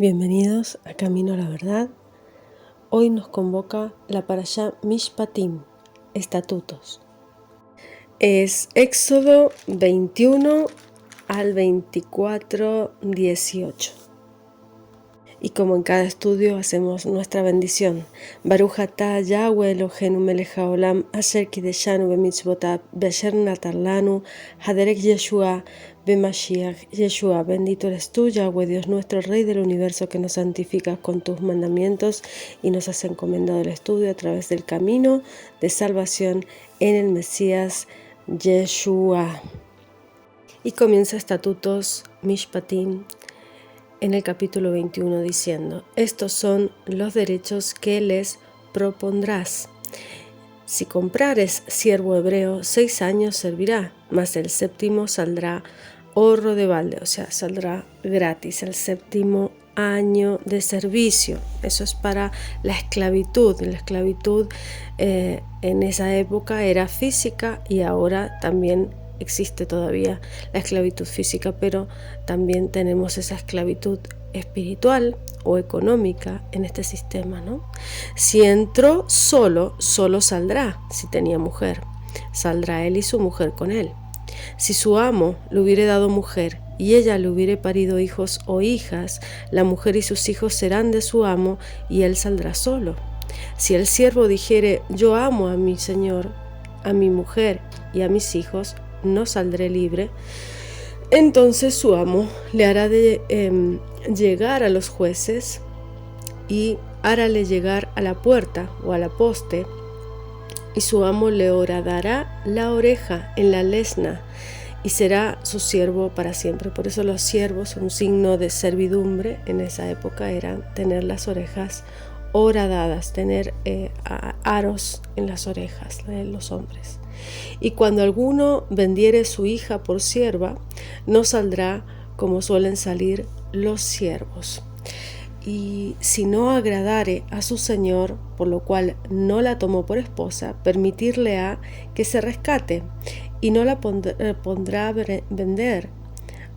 Bienvenidos a Camino a la Verdad. Hoy nos convoca la Parashá Mishpatim, Estatutos. Es Éxodo 21 al 24, 18. Y como en cada estudio hacemos nuestra bendición. Baruch atah Yahweh Eloheinu melech haolam asher kideshanu bemitzvotav beasher natar lanu haderech Yeshua bemashiach Yeshua. Bendito eres tú, Yahweh, Dios nuestro, Rey del universo, que nos santificas con tus mandamientos y nos has encomendado el estudio a través del camino de salvación en el Mesías Yeshua. Y comienza Estatutos Mishpatim en el capítulo 21 diciendo: estos son los derechos que les propondrás. Si comprares siervo hebreo, 6 años servirá, mas el séptimo saldrá ahorro de balde, o sea, saldrá gratis el séptimo año de servicio. Eso es para la esclavitud. La esclavitud en esa época era física y ahora también existe todavía la esclavitud física, pero también tenemos esa esclavitud espiritual o económica en este sistema, ¿no? Si entró solo saldrá. Si tenía mujer, saldrá él y su mujer con él. Si su amo le hubiere dado mujer y ella le hubiere parido hijos o hijas, la mujer y sus hijos serán de su amo y él saldrá solo. Si el siervo dijere: yo amo a mi señor, a mi mujer y a mis hijos, no saldré libre, entonces su amo le hará de llegar a los jueces y hárále llegar a la puerta o a la poste, y su amo le horadará la oreja en la lesna y será su siervo para siempre. Por eso los siervos, un signo de servidumbre en esa época, era tener las orejas horadadas, tener aros en las orejas de los hombres. Y cuando alguno vendiere su hija por sierva, no saldrá como suelen salir los siervos. Y si no agradare a su señor, por lo cual no la tomó por esposa, permitirle a que se rescate, y no la pondrá a vender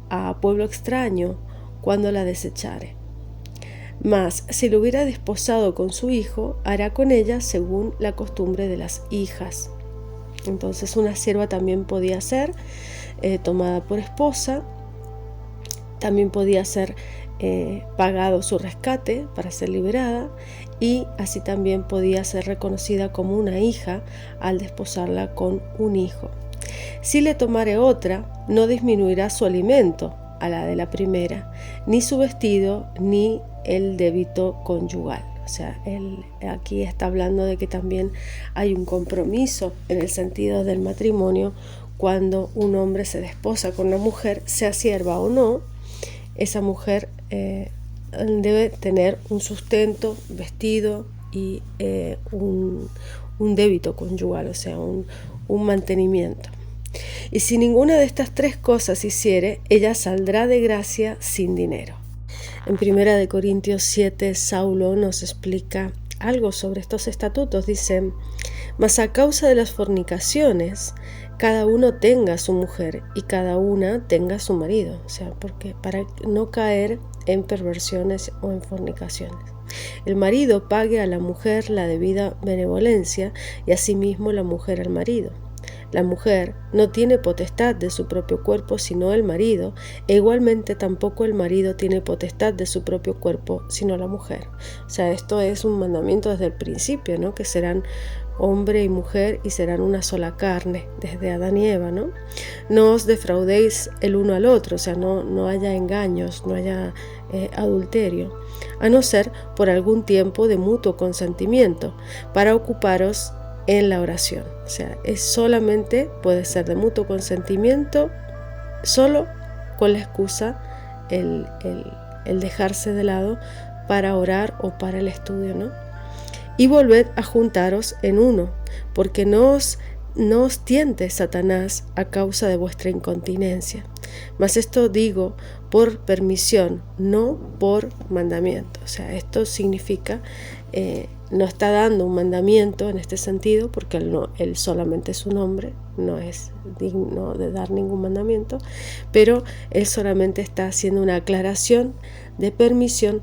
a pueblo extraño cuando la desechare. Mas si lo hubiera desposado con su hijo, hará con ella según la costumbre de las hijas. Entonces una sierva también podía ser tomada por esposa, también podía ser pagado su rescate para ser liberada, y así también podía ser reconocida como una hija al desposarla con un hijo. Si le tomare otra, no disminuirá su alimento a la de la primera, ni su vestido, ni el débito conyugal. O sea, él aquí está hablando de que también hay un compromiso en el sentido del matrimonio. Cuando un hombre se desposa con una mujer, sea sierva o no, esa mujer debe tener un sustento, vestido y un débito conyugal, o sea, un mantenimiento. Y si ninguna de estas 3 cosas hiciere, ella saldrá de gracia sin dinero. En 1 Corintios 7, Saulo nos explica algo sobre estos estatutos. Dice: mas a causa de las fornicaciones, cada uno tenga su mujer y cada una tenga su marido. O sea, porque para no caer en perversiones o en fornicaciones. El marido pague a la mujer la debida benevolencia y asimismo la mujer al marido. La mujer no tiene potestad de su propio cuerpo sino el marido, e igualmente tampoco el marido tiene potestad de su propio cuerpo sino la mujer. O sea, esto es un mandamiento desde el principio, ¿no? Que serán hombre y mujer y serán una sola carne, desde Adán y Eva, ¿no? No os defraudéis el uno al otro, o sea, no haya engaños, no haya adulterio, a no ser por algún tiempo de mutuo consentimiento, para ocuparos en la oración. O sea, solamente puede ser de mutuo consentimiento, solo con la excusa el dejarse de lado para orar o para el estudio, ¿no? Y volved a juntaros en uno, porque no os tiente Satanás a causa de vuestra incontinencia. Mas esto digo por permisión, no por mandamiento. O sea, esto significa no está dando un mandamiento en este sentido, porque él solamente es un hombre, no es digno de dar ningún mandamiento, pero él solamente está haciendo una aclaración de permisión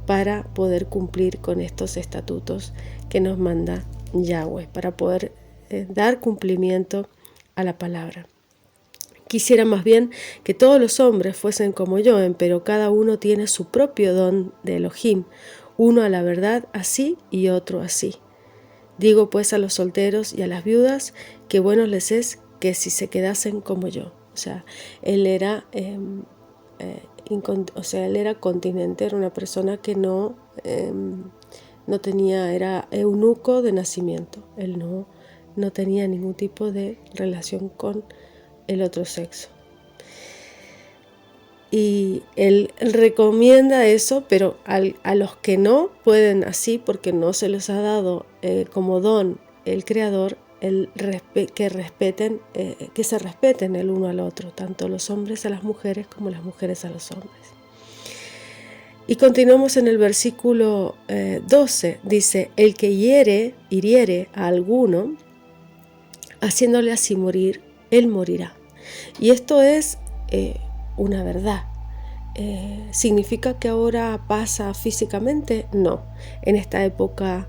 para poder cumplir con estos estatutos que nos manda Yahweh, para poder dar cumplimiento a la palabra. Quisiera más bien que todos los hombres fuesen como yo, pero cada uno tiene su propio don de Elohim, uno a la verdad así y otro así. Digo pues a los solteros y a las viudas que bueno les es que si se quedasen como yo. O sea, él era continente, era una persona que no tenía, era eunuco de nacimiento. Él no tenía ningún tipo de relación con el otro sexo. Y él recomienda eso, pero a los que no pueden así, porque no se les ha dado como don el Creador, que se respeten el uno al otro, tanto los hombres a las mujeres como las mujeres a los hombres. Y continuamos en el versículo 12, dice: el que hiriere a alguno, haciéndole así morir, él morirá. Y esto es una verdad. ¿Significa que ahora pasa físicamente? No. En esta época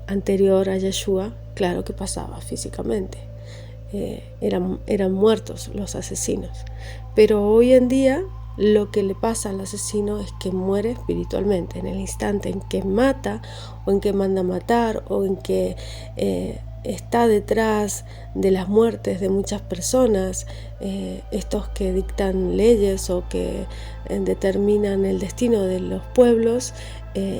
anterior a Yeshua, claro que pasaba físicamente. Eran muertos los asesinos. Pero hoy en día lo que le pasa al asesino es que muere espiritualmente. En el instante en que mata, o en que manda matar, o en que está detrás de las muertes de muchas personas, estos que dictan leyes o que determinan el destino de los pueblos,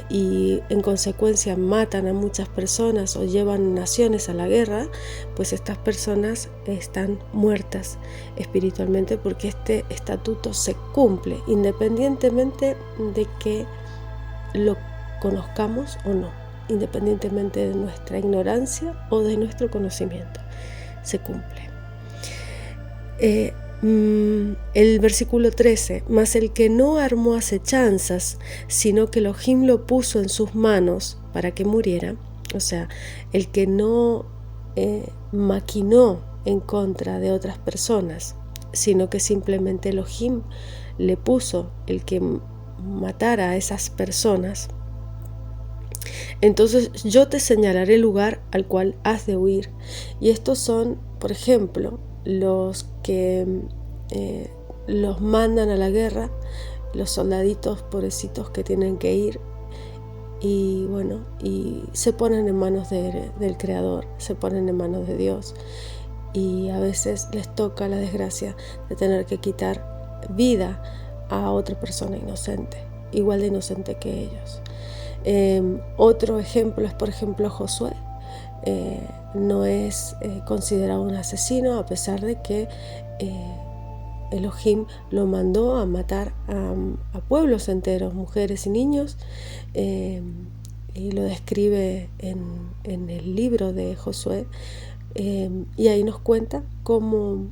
y en consecuencia matan a muchas personas o llevan naciones a la guerra, pues estas personas están muertas espiritualmente, porque este estatuto se cumple independientemente de que lo conozcamos o no, independientemente de nuestra ignorancia o de nuestro conocimiento, se cumple. El versículo 13: mas el que no armó acechanzas, sino que Elohim lo puso en sus manos para que muriera, o sea, el que no maquinó en contra de otras personas, sino que simplemente Elohim le puso el que matara a esas personas, entonces yo te señalaré el lugar al cual has de huir. Y estos son, por ejemplo, los que los mandan a la guerra, los soldaditos pobrecitos que tienen que ir, y bueno, y se ponen en manos del Creador, se ponen en manos de Dios, y a veces les toca la desgracia de tener que quitar vida a otra persona inocente, igual de inocente que ellos. Otro ejemplo es, por ejemplo, Josué. No es considerado un asesino, a pesar de que Elohim lo mandó a matar a pueblos enteros, mujeres y niños, y lo describe en el libro de Josué, y ahí nos cuenta cómo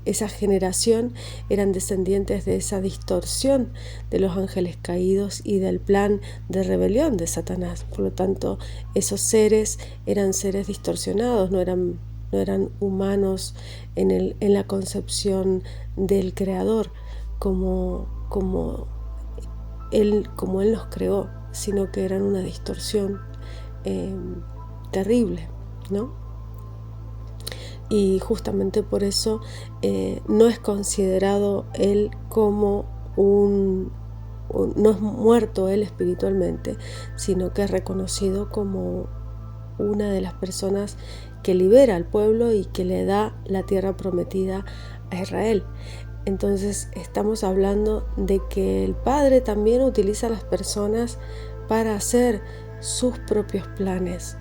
esa generación eran descendientes de esa distorsión de los ángeles caídos y del plan de rebelión de Satanás. Por lo tanto, esos seres eran seres distorsionados, no eran humanos en la concepción del Creador como Él los creó, sino que eran una distorsión terrible, ¿no? Y justamente por eso no es considerado él como no es muerto él espiritualmente, sino que es reconocido como una de las personas que libera al pueblo y que le da la tierra prometida a Israel. Entonces estamos hablando de que el Padre también utiliza a las personas para hacer sus propios planes,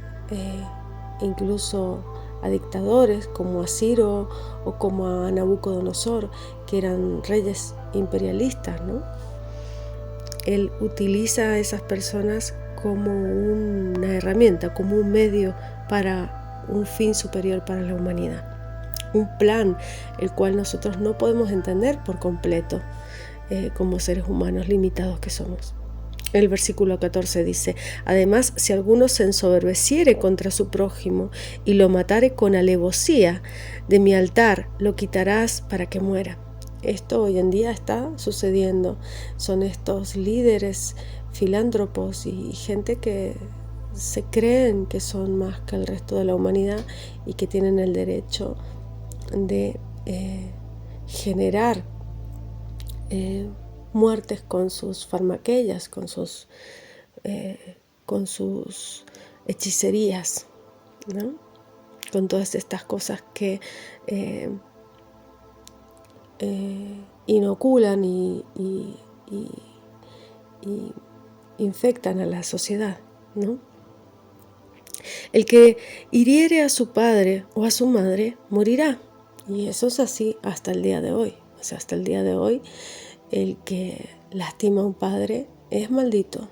incluso a dictadores como a Ciro o como a Nabucodonosor, que eran reyes imperialistas, ¿no? Él utiliza a esas personas como una herramienta, como un medio para un fin superior para la humanidad, un plan el cual nosotros no podemos entender por completo como seres humanos limitados que somos. El versículo 14 dice: además, si alguno se ensoberbeciere contra su prójimo y lo matare con alevosía, de mi altar lo quitarás para que muera. Esto hoy en día está sucediendo. Son estos líderes filántropos y gente que se creen que son más que el resto de la humanidad y que tienen el derecho de generar muertes con sus farmaquellas, con sus hechicerías, ¿no? Con todas estas cosas que inoculan y infectan a la sociedad, ¿no? El que hiriere a su padre o a su madre morirá. Y eso es así hasta el día de hoy. O sea, hasta el día de hoy, el que lastima a un padre es maldito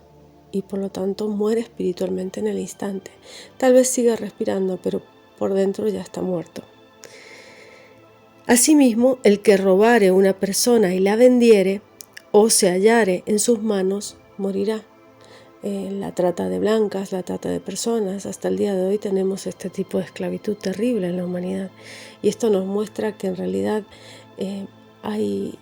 y por lo tanto muere espiritualmente en el instante. Tal vez siga respirando, pero por dentro ya está muerto. Asimismo, el que robare una persona y la vendiere o se hallare en sus manos, morirá. La trata de blancas, la trata de personas, hasta el día de hoy tenemos este tipo de esclavitud terrible en la humanidad. Y esto nos muestra que en realidad hay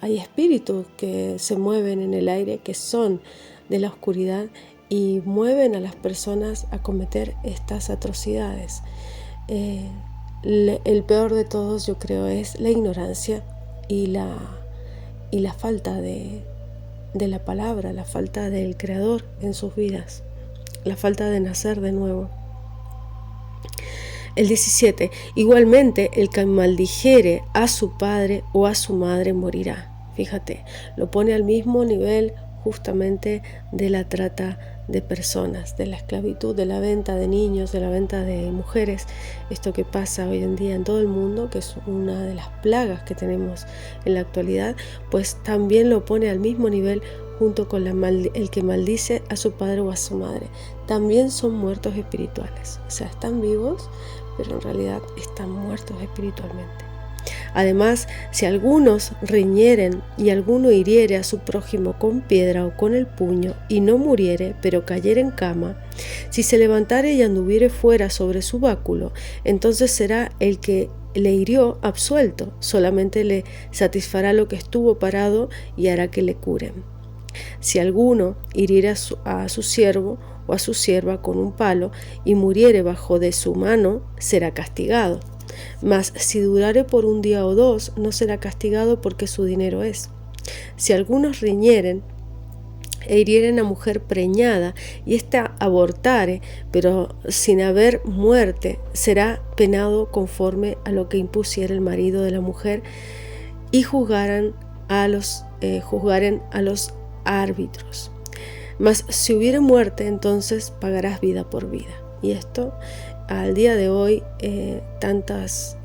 espíritus que se mueven en el aire, que son de la oscuridad y mueven a las personas a cometer estas atrocidades. El peor de todos, yo creo, es la ignorancia y la falta de la palabra, la falta del Creador en sus vidas, la falta de nacer de nuevo. El 17. Igualmente, el que maldijere a su padre o a su madre morirá. Fíjate, lo pone al mismo nivel justamente de la trata de personas, de la esclavitud, de la venta de niños, de la venta de mujeres. Esto que pasa hoy en día en todo el mundo, que es una de las plagas que tenemos en la actualidad, pues también lo pone al mismo nivel junto con el que maldice a su padre o a su madre. También son muertos espirituales, o sea, están vivos, pero en realidad están muertos espiritualmente. Además, si algunos riñeren y alguno hiriere a su prójimo con piedra o con el puño y no muriere, pero cayere en cama, si se levantare y anduviere fuera sobre su báculo, entonces será el que le hirió absuelto, solamente le satisfará lo que estuvo parado y hará que le curen. Si alguno hiriere a su siervo o a su sierva con un palo y muriere bajo de su mano, será castigado. Mas si durare por un día o dos, no será castigado porque su dinero es. Si algunos riñeren e hirieren a mujer preñada y ésta abortare, pero sin haber muerte, será penado conforme a lo que impusiera el marido de la mujer y juzgaren a los árbitros. Mas si hubiere muerte, entonces pagarás vida por vida. Y esto, al día de hoy, tantas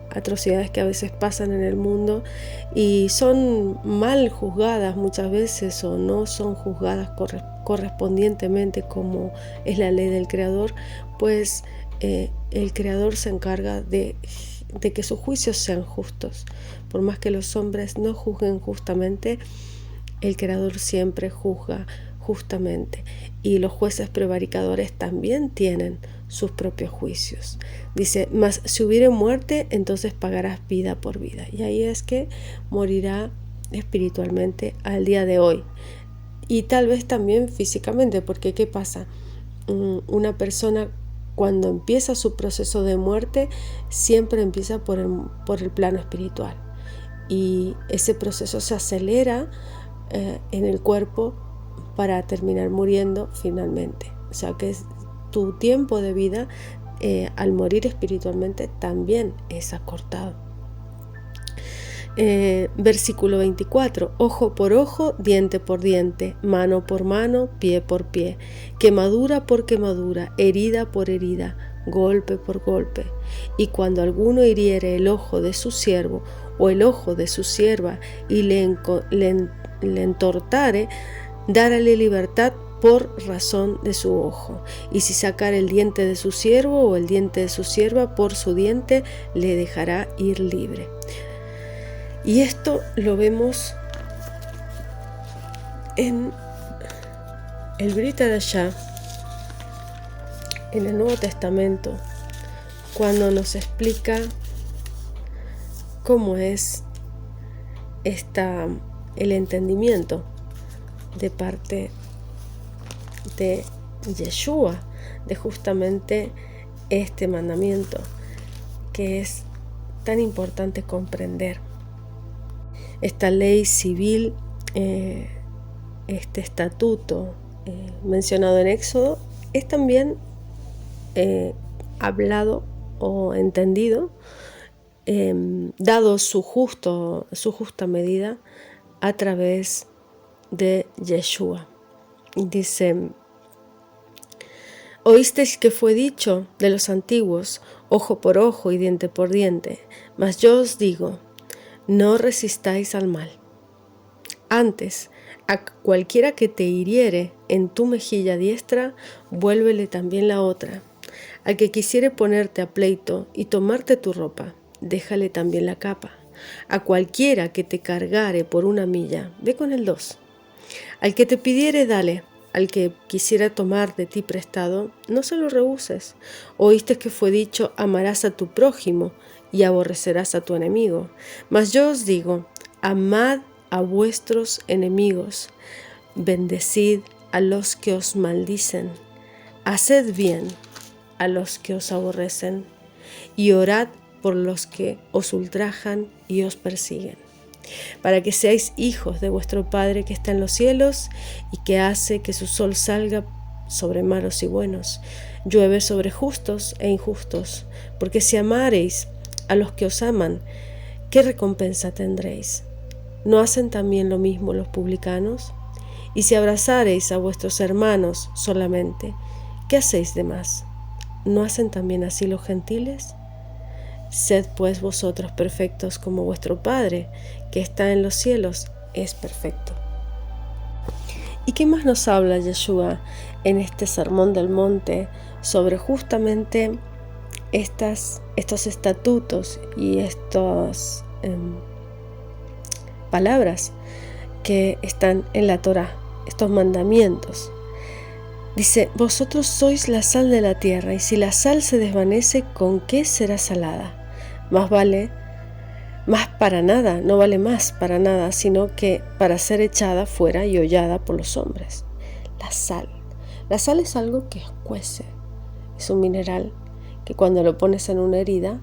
atrocidades que a veces pasan en el mundo y son mal juzgadas muchas veces o no son juzgadas correspondientemente como es la ley del Creador, pues el Creador se encarga de que sus juicios sean justos. Por más que los hombres no juzguen justamente, el Creador siempre juzga justamente, y los jueces prevaricadores también tienen sus propios juicios. Dice, mas si hubiere muerte, entonces pagarás vida por vida. Y ahí es que morirá espiritualmente al día de hoy. Y tal vez también físicamente, porque ¿qué pasa? Una persona cuando empieza su proceso de muerte, siempre empieza por el plano espiritual. Y ese proceso se acelera en el cuerpo para terminar muriendo finalmente. O sea que tu tiempo de vida al morir espiritualmente también es acortado. Versículo 24. Ojo por ojo, diente por diente, mano por mano, pie por pie, quemadura por quemadura, herida por herida, golpe por golpe. Y cuando alguno hiriere el ojo de su siervo o el ojo de su sierva y le entortare, dárale libertad por razón de su ojo. Y si sacar el diente de su siervo o el diente de su sierva, por su diente le dejará ir libre. Y esto lo vemos en el Brit Hadashah, en el Nuevo Testamento, cuando nos explica cómo es el entendimiento de parte de Yeshua, de justamente este mandamiento que es tan importante comprender. Esta ley civil, este estatuto mencionado en Éxodo, es también hablado o entendido, dado su justa medida a través de Yeshua. Dice: oísteis que fue dicho de los antiguos, ojo por ojo y diente por diente, mas yo os digo, no resistáis al mal. Antes, a cualquiera que te hiriere en tu mejilla diestra, vuélvele también la otra. Al que quisiere ponerte a pleito y tomarte tu ropa, déjale también la capa. A cualquiera que te cargare por 1 milla, ve con el 2. Al que te pidiere, dale. Al que quisiera tomar de ti prestado, no se lo rehuses. Oíste que fue dicho, amarás a tu prójimo y aborrecerás a tu enemigo. Mas yo os digo, amad a vuestros enemigos, bendecid a los que os maldicen, haced bien a los que os aborrecen, y orad por los que os ultrajan y os persiguen, para que seáis hijos de vuestro Padre que está en los cielos, y que hace que su sol salga sobre malos y buenos, llueve sobre justos e injustos. Porque si amareis a los que os aman, ¿qué recompensa tendréis? ¿No hacen también lo mismo los publicanos? Y si abrazareis a vuestros hermanos solamente, ¿qué hacéis de más? ¿No hacen también así los gentiles? Sed pues vosotros perfectos como vuestro Padre, que está en los cielos, es perfecto. ¿Y qué más nos habla Yeshua en este sermón del monte sobre justamente estos estatutos y estas palabras que están en la Torá, estos mandamientos? Dice: vosotros sois la sal de la tierra, y si la sal se desvanece, ¿con qué será salada? No vale más para nada, sino que para ser echada fuera y hollada por los hombres. La sal es algo que escuece, es un mineral que cuando lo pones en una herida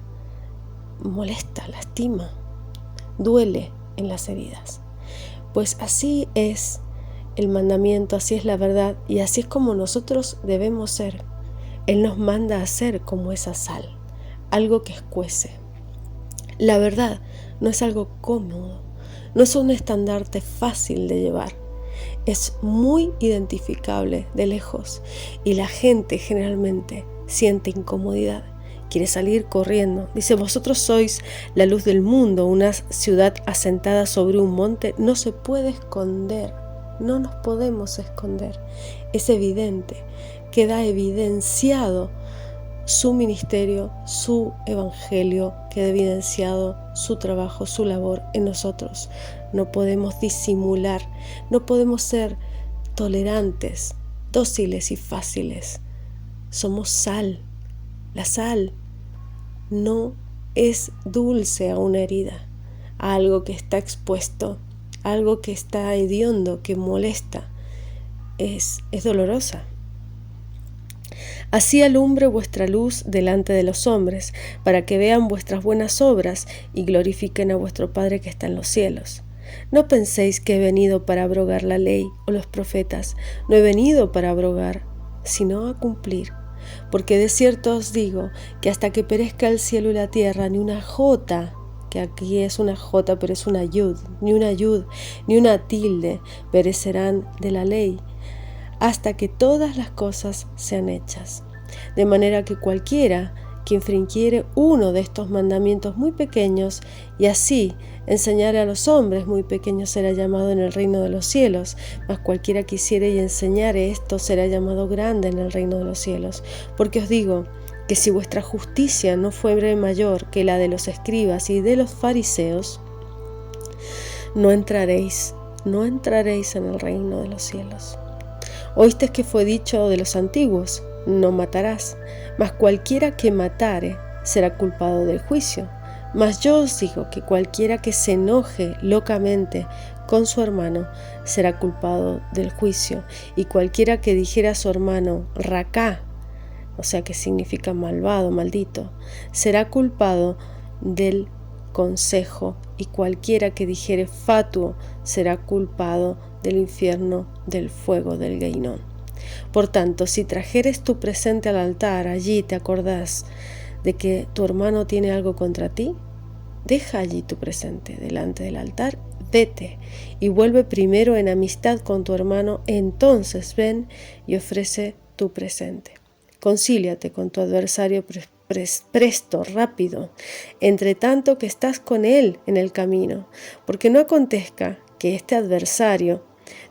molesta, lastima, duele en las heridas. Pues así es el mandamiento, así es la verdad, y así es como nosotros debemos ser. Él nos manda a ser como esa sal, algo que escuece. La verdad no es algo cómodo, no es un estandarte fácil de llevar, es muy identificable de lejos, y la gente generalmente siente incomodidad, quiere salir corriendo. Dice: vosotros sois la luz del mundo, una ciudad asentada sobre un monte no se puede esconder. No nos podemos esconder, es evidente, queda evidenciado su ministerio, su evangelio, queda evidenciado su trabajo, su labor en nosotros. No podemos disimular, no podemos ser tolerantes, dóciles y fáciles. Somos sal. La sal no es dulce a una herida, a algo que está expuesto, algo que está hediondo, que molesta, es dolorosa. Así alumbre vuestra luz delante de los hombres, para que vean vuestras buenas obras y glorifiquen a vuestro Padre que está en los cielos. No penséis que he venido para abrogar la ley o los profetas. No he venido para abrogar, sino a cumplir. Porque de cierto os digo que hasta que perezca el cielo y la tierra, ni una jota, que aquí es una jota pero es una yud, ni una tilde perecerán de la ley, hasta que todas las cosas sean hechas. De manera que cualquiera que infringiere uno de estos mandamientos muy pequeños, y así enseñare a los hombres muy pequeños, será llamado en el reino de los cielos, mas cualquiera que hiciere y enseñare esto será llamado grande en el reino de los cielos. Porque os digo que si vuestra justicia no fuere mayor que la de los escribas y de los fariseos, no entraréis en el reino de los cielos. Oísteis que fue dicho de los antiguos: no matarás, mas cualquiera que matare será culpado del juicio. Mas yo os digo que cualquiera que se enoje locamente con su hermano será culpado del juicio, y cualquiera que dijera a su hermano racá, o sea que significa malvado, maldito, será culpado del consejo, y cualquiera que dijere fatuo será culpado del infierno del fuego del Gueinón. Por tanto, si trajeres tu presente al altar, allí te acordás de que tu hermano tiene algo contra ti, deja allí tu presente delante del altar, vete y vuelve primero en amistad con tu hermano, entonces ven y ofrece tu presente. Concíliate con tu adversario presto, rápido, entre tanto que estás con él en el camino, porque no acontezca que este adversario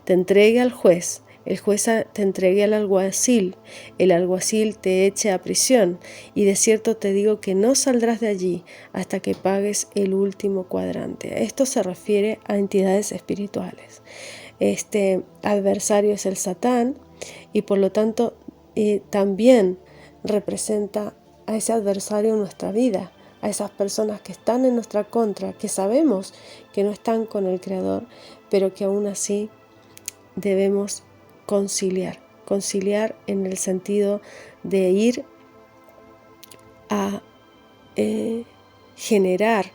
te entregue al juez, el juez te entregue al alguacil, el alguacil te eche a prisión, y de cierto te digo que no saldrás de allí hasta que pagues el último cuadrante. Esto se refiere a entidades espirituales. Este adversario es el Satán, y por lo tanto también representa a ese adversario en nuestra vida, a esas personas que están en nuestra contra, que sabemos que no están con el Creador, pero que aún así debemos conciliar en el sentido de ir a generar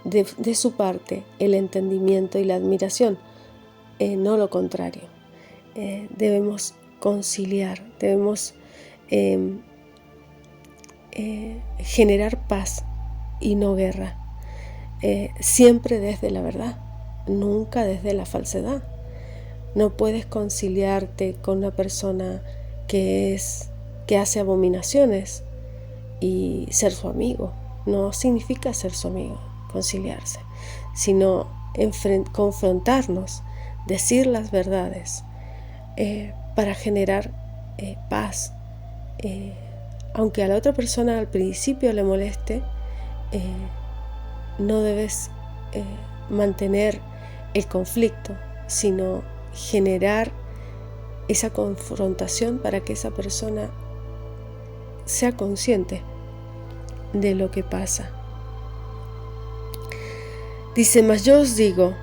de su parte el entendimiento y la admiración, no lo contrario. Debemos conciliar, debemos generar paz y no guerra, siempre desde la verdad, nunca desde la falsedad. No puedes conciliarte con una persona que hace abominaciones y ser su amigo. No significa ser su amigo, conciliarse, sino confrontarnos, decir las verdades para generar paz. Aunque a la otra persona al principio le moleste, no debes mantener el conflicto, sino generar esa confrontación para que esa persona sea consciente de lo que pasa. Dice, mas yo os digo,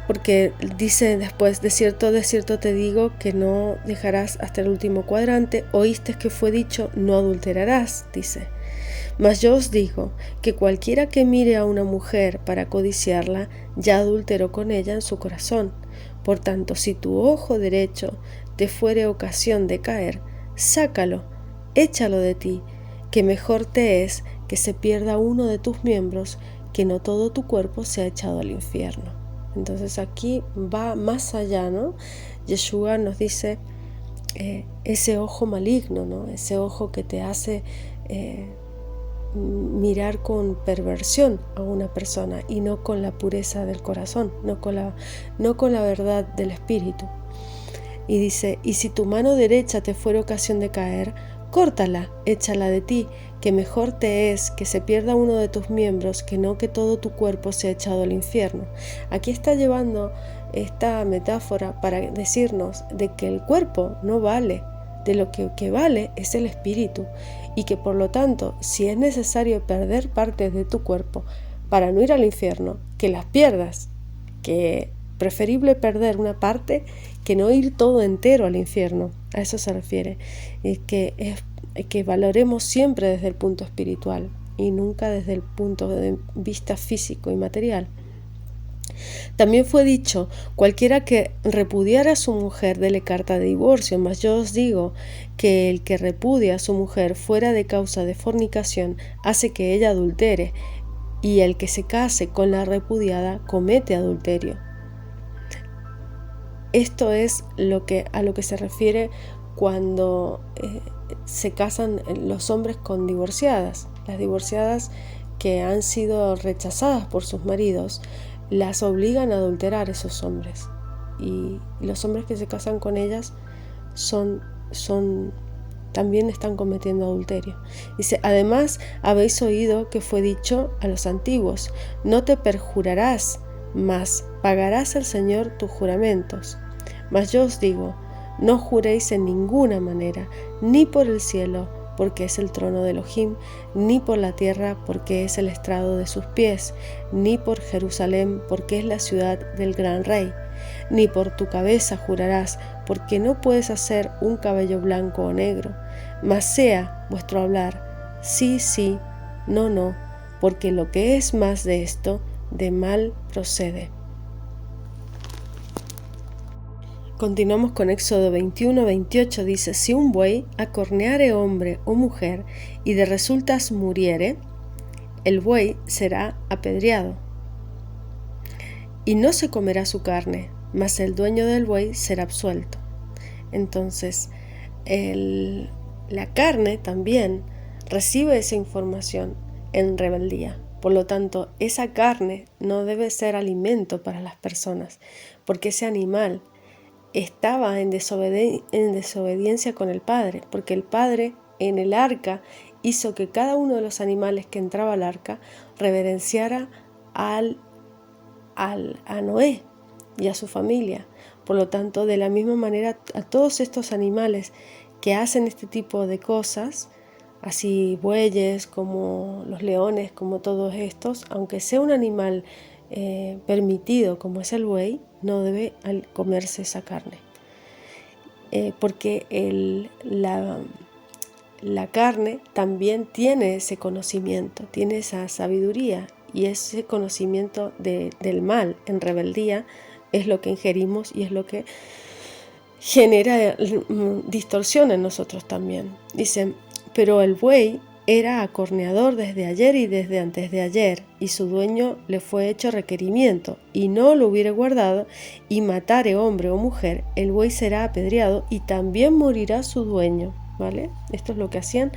porque dice después, de cierto te digo que no dejarás hasta el último cuadrante, oíste que fue dicho, no adulterarás, dice. Mas yo os digo que cualquiera que mire a una mujer para codiciarla, ya adulteró con ella en su corazón. Por tanto, si tu ojo derecho te fuere ocasión de caer, sácalo, échalo de ti, que mejor te es que se pierda uno de tus miembros, que no todo tu cuerpo sea echado al infierno. Entonces aquí va más allá, ¿no? Yeshua nos dice ese ojo maligno, ¿no? Ese ojo que te hace mirar con perversión a una persona y no con la pureza del corazón, no con la verdad del espíritu. Y dice, y si tu mano derecha te fuera ocasión de caer, córtala, échala de ti, que mejor te es que se pierda uno de tus miembros, que no que todo tu cuerpo sea echado al infierno. Aquí está llevando esta metáfora para decirnos de que el cuerpo no vale, de lo que vale es el espíritu, y que por lo tanto, si es necesario perder partes de tu cuerpo para no ir al infierno, que las pierdas, que preferible perder una parte que no ir todo entero al infierno. A eso se refiere, que valoremos siempre desde el punto espiritual y nunca desde el punto de vista físico y material. También fue dicho, cualquiera que repudiara a su mujer, dele carta de divorcio, mas yo os digo que el que repudia a su mujer fuera de causa de fornicación hace que ella adultere, y el que se case con la repudiada comete adulterio. Esto es a lo que se refiere cuando se casan los hombres con divorciadas. Las divorciadas que han sido rechazadas por sus maridos las obligan a adulterar esos hombres, y los hombres que se casan con ellas también están cometiendo adulterio. Dice, además habéis oído que fue dicho a los antiguos, no te perjurarás, mas pagarás al Señor tus juramentos. Mas yo os digo, no juréis en ninguna manera, ni por el cielo, porque es el trono de Elohim, ni por la tierra, porque es el estrado de sus pies, ni por Jerusalén, porque es la ciudad del gran rey. Ni por tu cabeza jurarás, porque no puedes hacer un cabello blanco o negro, mas sea vuestro hablar, sí, sí, no, no, porque lo que es más de esto, de mal procede. Continuamos con Éxodo 21-28, dice: si un buey acorneare hombre o mujer y de resultas muriere, el buey será apedreado, y no se comerá su carne, mas el dueño del buey será absuelto. Entonces, la carne también recibe esa información en rebeldía. Por lo tanto, esa carne no debe ser alimento para las personas, porque ese animal estaba en desobediencia con el Padre, porque el Padre en el arca hizo que cada uno de los animales que entraba al arca reverenciara a Noé y a su familia. Por lo tanto, de la misma manera, a todos estos animales que hacen este tipo de cosas, así bueyes como los leones, como todos estos, aunque sea un animal permitido como es el buey, no debe comerse esa carne, porque la carne también tiene ese conocimiento, tiene esa sabiduría, y ese conocimiento del mal en rebeldía es lo que ingerimos y es lo que genera distorsión en nosotros también. Dice: pero el buey era acorneador desde ayer y desde antes de ayer, y su dueño le fue hecho requerimiento, y no lo hubiere guardado, y matare hombre o mujer, el buey será apedreado, y también morirá su dueño. ¿Vale? Esto es lo que hacían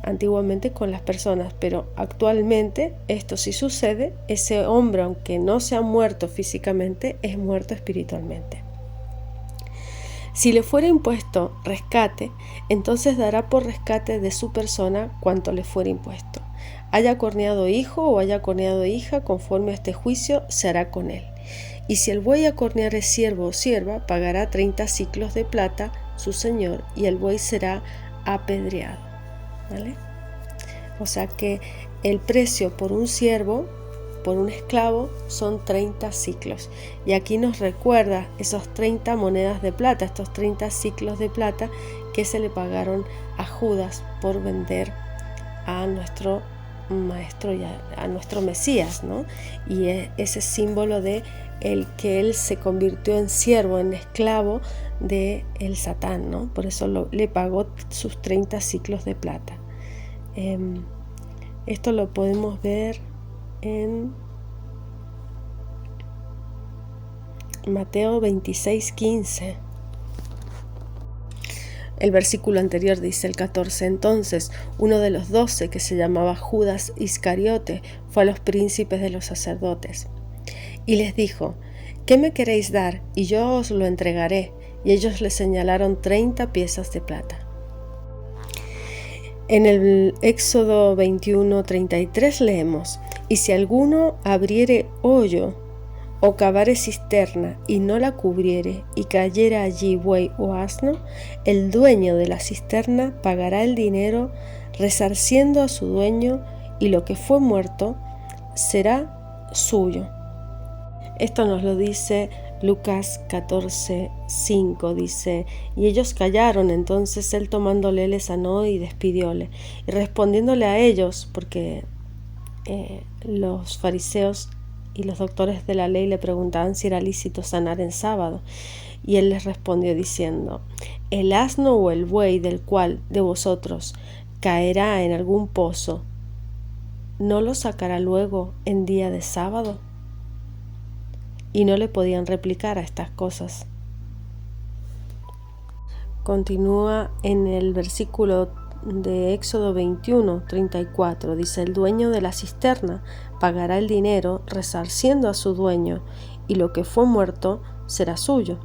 antiguamente con las personas, pero actualmente esto sí sucede. Ese hombre, aunque no sea muerto físicamente, es muerto espiritualmente. Si le fuera impuesto rescate, entonces dará por rescate de su persona cuanto le fuera impuesto. Haya corneado hijo o haya corneado hija, conforme a este juicio se hará con él. Y si el buey acorneare siervo o sierva, pagará 30 siclos de plata su señor, y el buey será apedreado. ¿Vale? O sea que el precio por un siervo, por un esclavo, son 30 siclos. Y aquí nos recuerda esos 30 monedas de plata, estos 30 siclos de plata que se le pagaron a Judas por vender a nuestro maestro y a nuestro Mesías, ¿no? Y ese símbolo de el que él se convirtió en siervo, en esclavo de el Satán, ¿no? Por eso le pagó sus 30 siclos de plata. Esto lo podemos ver en Mateo 26:15. El versículo anterior dice, el 14: entonces uno de los 12, que se llamaba Judas Iscariote, fue a los príncipes de los sacerdotes y les dijo: ¿qué me queréis dar? Y yo os lo entregaré. Y ellos le señalaron 30 piezas de plata. En el Éxodo 21:33 leemos: y si alguno abriere hoyo o cavare cisterna y no la cubriere, y cayere allí buey o asno, el dueño de la cisterna pagará el dinero resarciendo a su dueño, y lo que fue muerto será suyo. Esto nos lo dice Lucas 14:5, dice: y ellos callaron. Entonces él, tomándole, le sanó y despidióle. Y respondiéndole a ellos, porque los fariseos y los doctores de la ley le preguntaban si era lícito sanar en sábado, y él les respondió diciendo: el asno o el buey del cual de vosotros caerá en algún pozo, ¿no lo sacará luego en día de sábado? Y no le podían replicar a estas cosas. Continúa en el versículo de Éxodo 21:34, dice: el dueño de la cisterna pagará el dinero resarciendo a su dueño, y lo que fue muerto será suyo.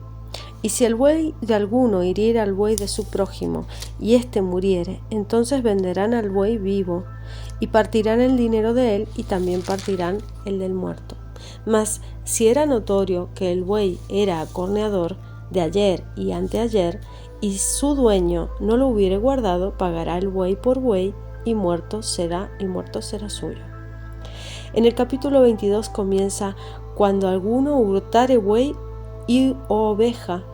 Y si el buey de alguno hiriera al buey de su prójimo, y éste muriere, entonces venderán al buey vivo, y partirán el dinero de él, y también partirán el del muerto. Mas si era notorio que el buey era acorneador de ayer y anteayer, y su dueño no lo hubiere guardado, pagará el buey por buey, y el muerto será suyo. En el capítulo 22 comienza: cuando alguno hurtare buey y oveja,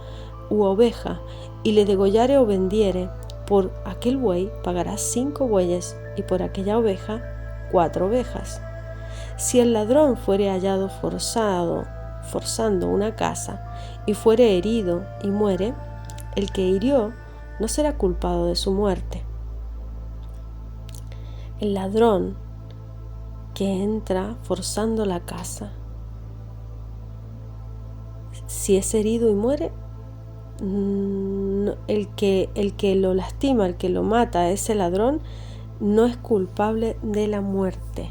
y le degollare o vendiere, por aquel buey pagará 5 bueyes, y por aquella oveja 4 ovejas. Si el ladrón fuere hallado forzando una casa, y fuere herido y muere, el que hirió no será culpado de su muerte. El ladrón que entra forzando la casa, si es herido y muere, el que lo lastima, el que lo mata, ese ladrón, no es culpable de la muerte.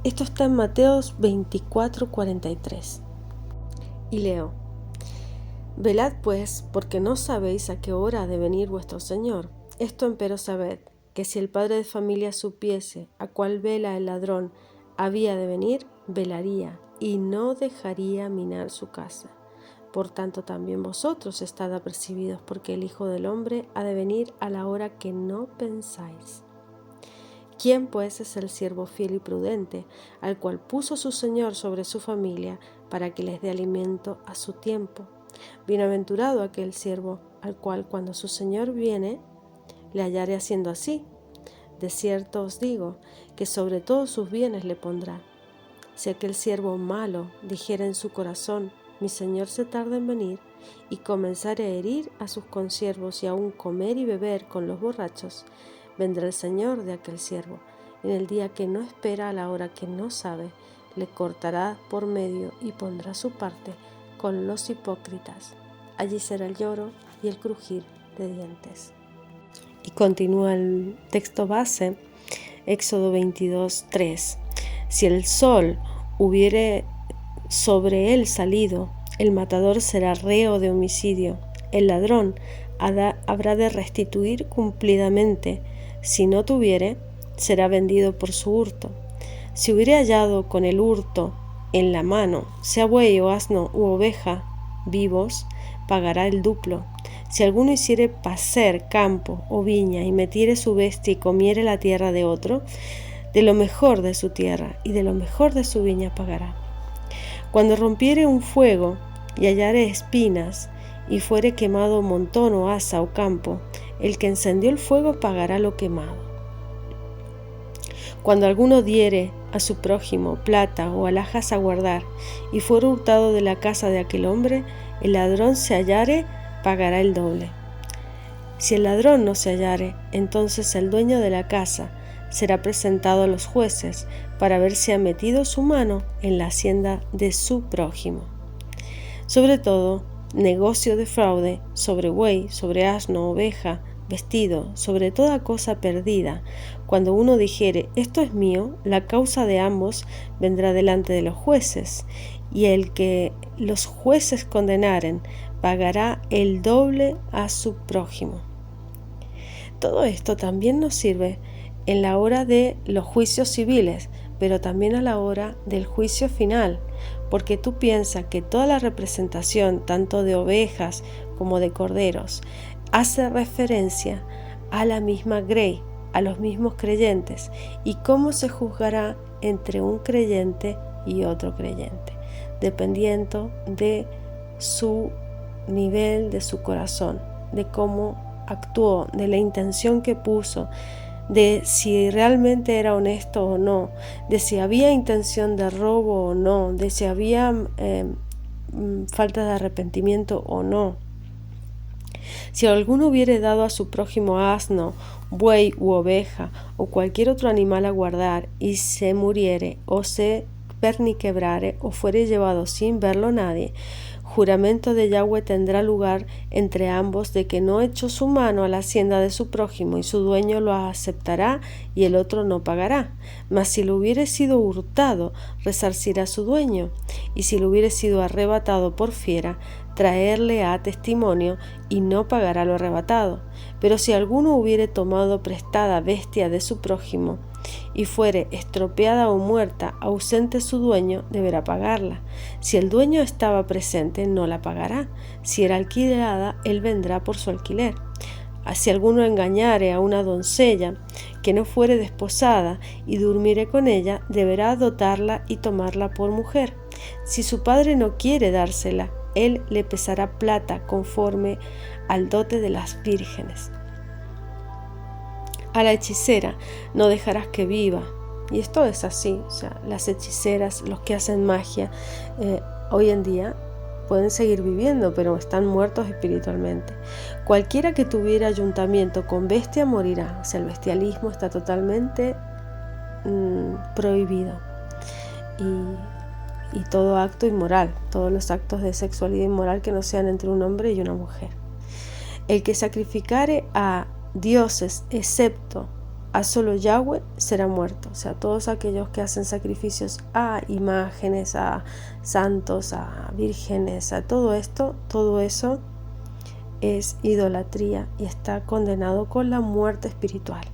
Esto está en Mateos 24:43. Y leo: velad pues, porque no sabéis a qué hora ha de venir vuestro Señor. Esto empero sabed, que si el padre de familia supiese a cuál vela el ladrón había de venir, velaría y no dejaría minar su casa. Por tanto también vosotros estad apercibidos, porque el Hijo del Hombre ha de venir a la hora que no pensáis. ¿Quién pues es el siervo fiel y prudente, al cual puso su Señor sobre su familia, para que les dé alimento a su tiempo? Bienaventurado aquel siervo, al cual cuando su Señor viene, le hallare haciendo así. De cierto os digo, que sobre todos sus bienes le pondrá. Si aquel siervo malo dijera en su corazón: mi Señor se tarda en venir, y comenzare a herir a sus consiervos y aun comer y beber con los borrachos, vendrá el Señor de aquel siervo, en el día que no espera, a la hora que no sabe, le cortará por medio y pondrá su parte con los hipócritas. Allí será el lloro y el crujir de dientes. Y continúa el texto base, Éxodo 22:3. Si el sol hubiere sobre él salido, el matador será reo de homicidio. El ladrón habrá de restituir cumplidamente. Si no tuviere, será vendido por su hurto. Si hubiere hallado con el hurto en la mano, sea buey o asno u oveja vivos, pagará el duplo. Si alguno hiciere pacer campo o viña, y metiere su bestia y comiere la tierra de otro, de lo mejor de su tierra y de lo mejor de su viña pagará. Cuando rompiere un fuego y hallare espinas, y fuere quemado montón o asa o campo, el que encendió el fuego pagará lo quemado. Cuando alguno diere a su prójimo plata o alhajas a guardar, y fuere hurtado de la casa de aquel hombre, el ladrón se hallare, pagará el doble. Si el ladrón no se hallare, entonces el dueño de la casa será presentado a los jueces, para ver si ha metido su mano en la hacienda de su prójimo. Sobre todo, negocio de fraude, sobre buey, sobre asno, oveja, vestido, sobre toda cosa perdida, cuando uno dijere: esto es mío, la causa de ambos vendrá delante de los jueces, y el que los jueces condenaren pagará el doble a su prójimo. Todo esto también nos sirve en la hora de los juicios civiles, pero también a la hora del juicio final, porque tú piensas que toda la representación, tanto de ovejas como de corderos, hace referencia a la misma grey, a los mismos creyentes, y cómo se juzgará entre un creyente y otro creyente, dependiendo de su nivel, de su corazón, de cómo actuó, de la intención que puso, de si realmente era honesto o no, de si había intención de robo o no, de si había falta de arrepentimiento o no. Si alguno hubiere dado a su prójimo asno, buey u oveja o cualquier otro animal a guardar, y se muriere o se perniquebrare o fuere llevado sin verlo nadie, juramento de Yahweh tendrá lugar entre ambos, de que no echó su mano a la hacienda de su prójimo, y su dueño lo aceptará y el otro no pagará. Mas si lo hubiere sido hurtado, resarcirá su dueño, y si lo hubiere sido arrebatado por fiera, traerle a testimonio, y no pagará lo arrebatado. Pero si alguno hubiere tomado prestada bestia de su prójimo, y fuere estropeada o muerta, ausente su dueño, deberá pagarla. Si el dueño estaba presente, no la pagará. Si era alquilada, él vendrá por su alquiler. Si alguno engañare a una doncella que no fuere desposada y durmiere con ella, deberá dotarla y tomarla por mujer. Si su padre no quiere dársela, él le pesará plata conforme al dote de las vírgenes. A la hechicera no dejarás que viva. Y esto es así, o sea, las hechiceras, los que hacen magia, hoy en día pueden seguir viviendo, pero están muertos espiritualmente. Cualquiera que tuviera ayuntamiento con bestia morirá. O sea, el bestialismo está totalmente prohibido. Y todo acto inmoral, todos los actos de sexualidad inmoral que no sean entre un hombre y una mujer. El que sacrificare a dioses excepto a solo Yahweh será muerto. O sea, todos aquellos que hacen sacrificios a imágenes, a santos, a vírgenes, a todo eso es idolatría y está condenado con la muerte espiritual,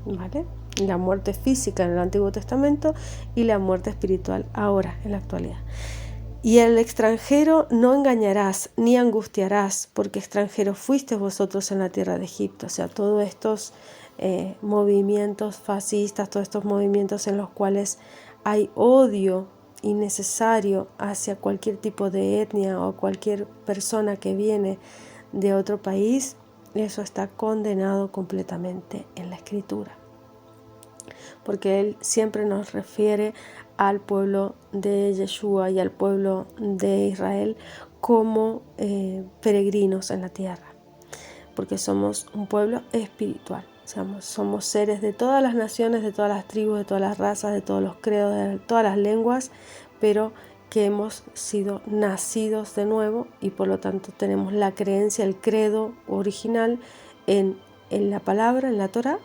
¿vale? La muerte física en el Antiguo Testamento y la muerte espiritual ahora, en la actualidad. Y al extranjero no engañarás ni angustiarás, porque extranjeros fuisteis vosotros en la tierra de Egipto. O sea, todos estos movimientos fascistas, todos estos movimientos en los cuales hay odio innecesario hacia cualquier tipo de etnia o cualquier persona que viene de otro país, eso está condenado completamente en la Escritura. Porque Él siempre nos refiere al pueblo de Yeshua y al pueblo de Israel como peregrinos en la tierra, porque somos un pueblo espiritual. Somos seres de todas las naciones, de todas las tribus, de todas las razas, de todos los credos, de todas las lenguas, pero que hemos sido nacidos de nuevo y por lo tanto tenemos la creencia, el credo original en la palabra, en la Torá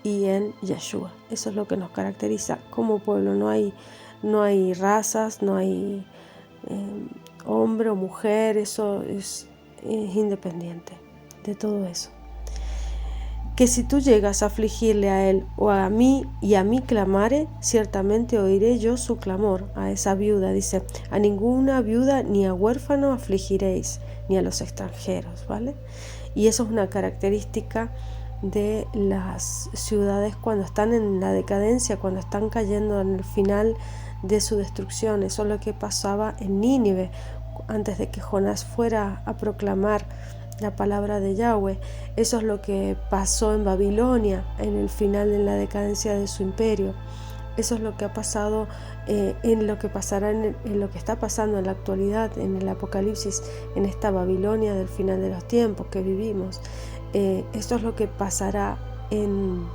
y en Yeshua. Eso es lo que nos caracteriza como pueblo. No hay razas, no hay hombre o mujer, eso es independiente de todo eso. Que si tú llegas a afligirle a él o a mí y a mí clamare, ciertamente oiré yo su clamor. A esa viuda dice, a ninguna viuda ni a huérfano afligiréis, ni a los extranjeros, ¿vale? Y eso es una característica de las ciudades cuando están en la decadencia, cuando están cayendo en el final de su destrucción. Eso es lo que pasaba en Nínive antes de que Jonás fuera a proclamar la palabra de Yahweh. Eso es lo que pasó en Babilonia en el final de la decadencia de su imperio. Eso es lo que ha pasado en lo que pasará en lo que está pasando en la actualidad, en el Apocalipsis, en esta Babilonia del final de los tiempos que vivimos. Esto es lo que pasará en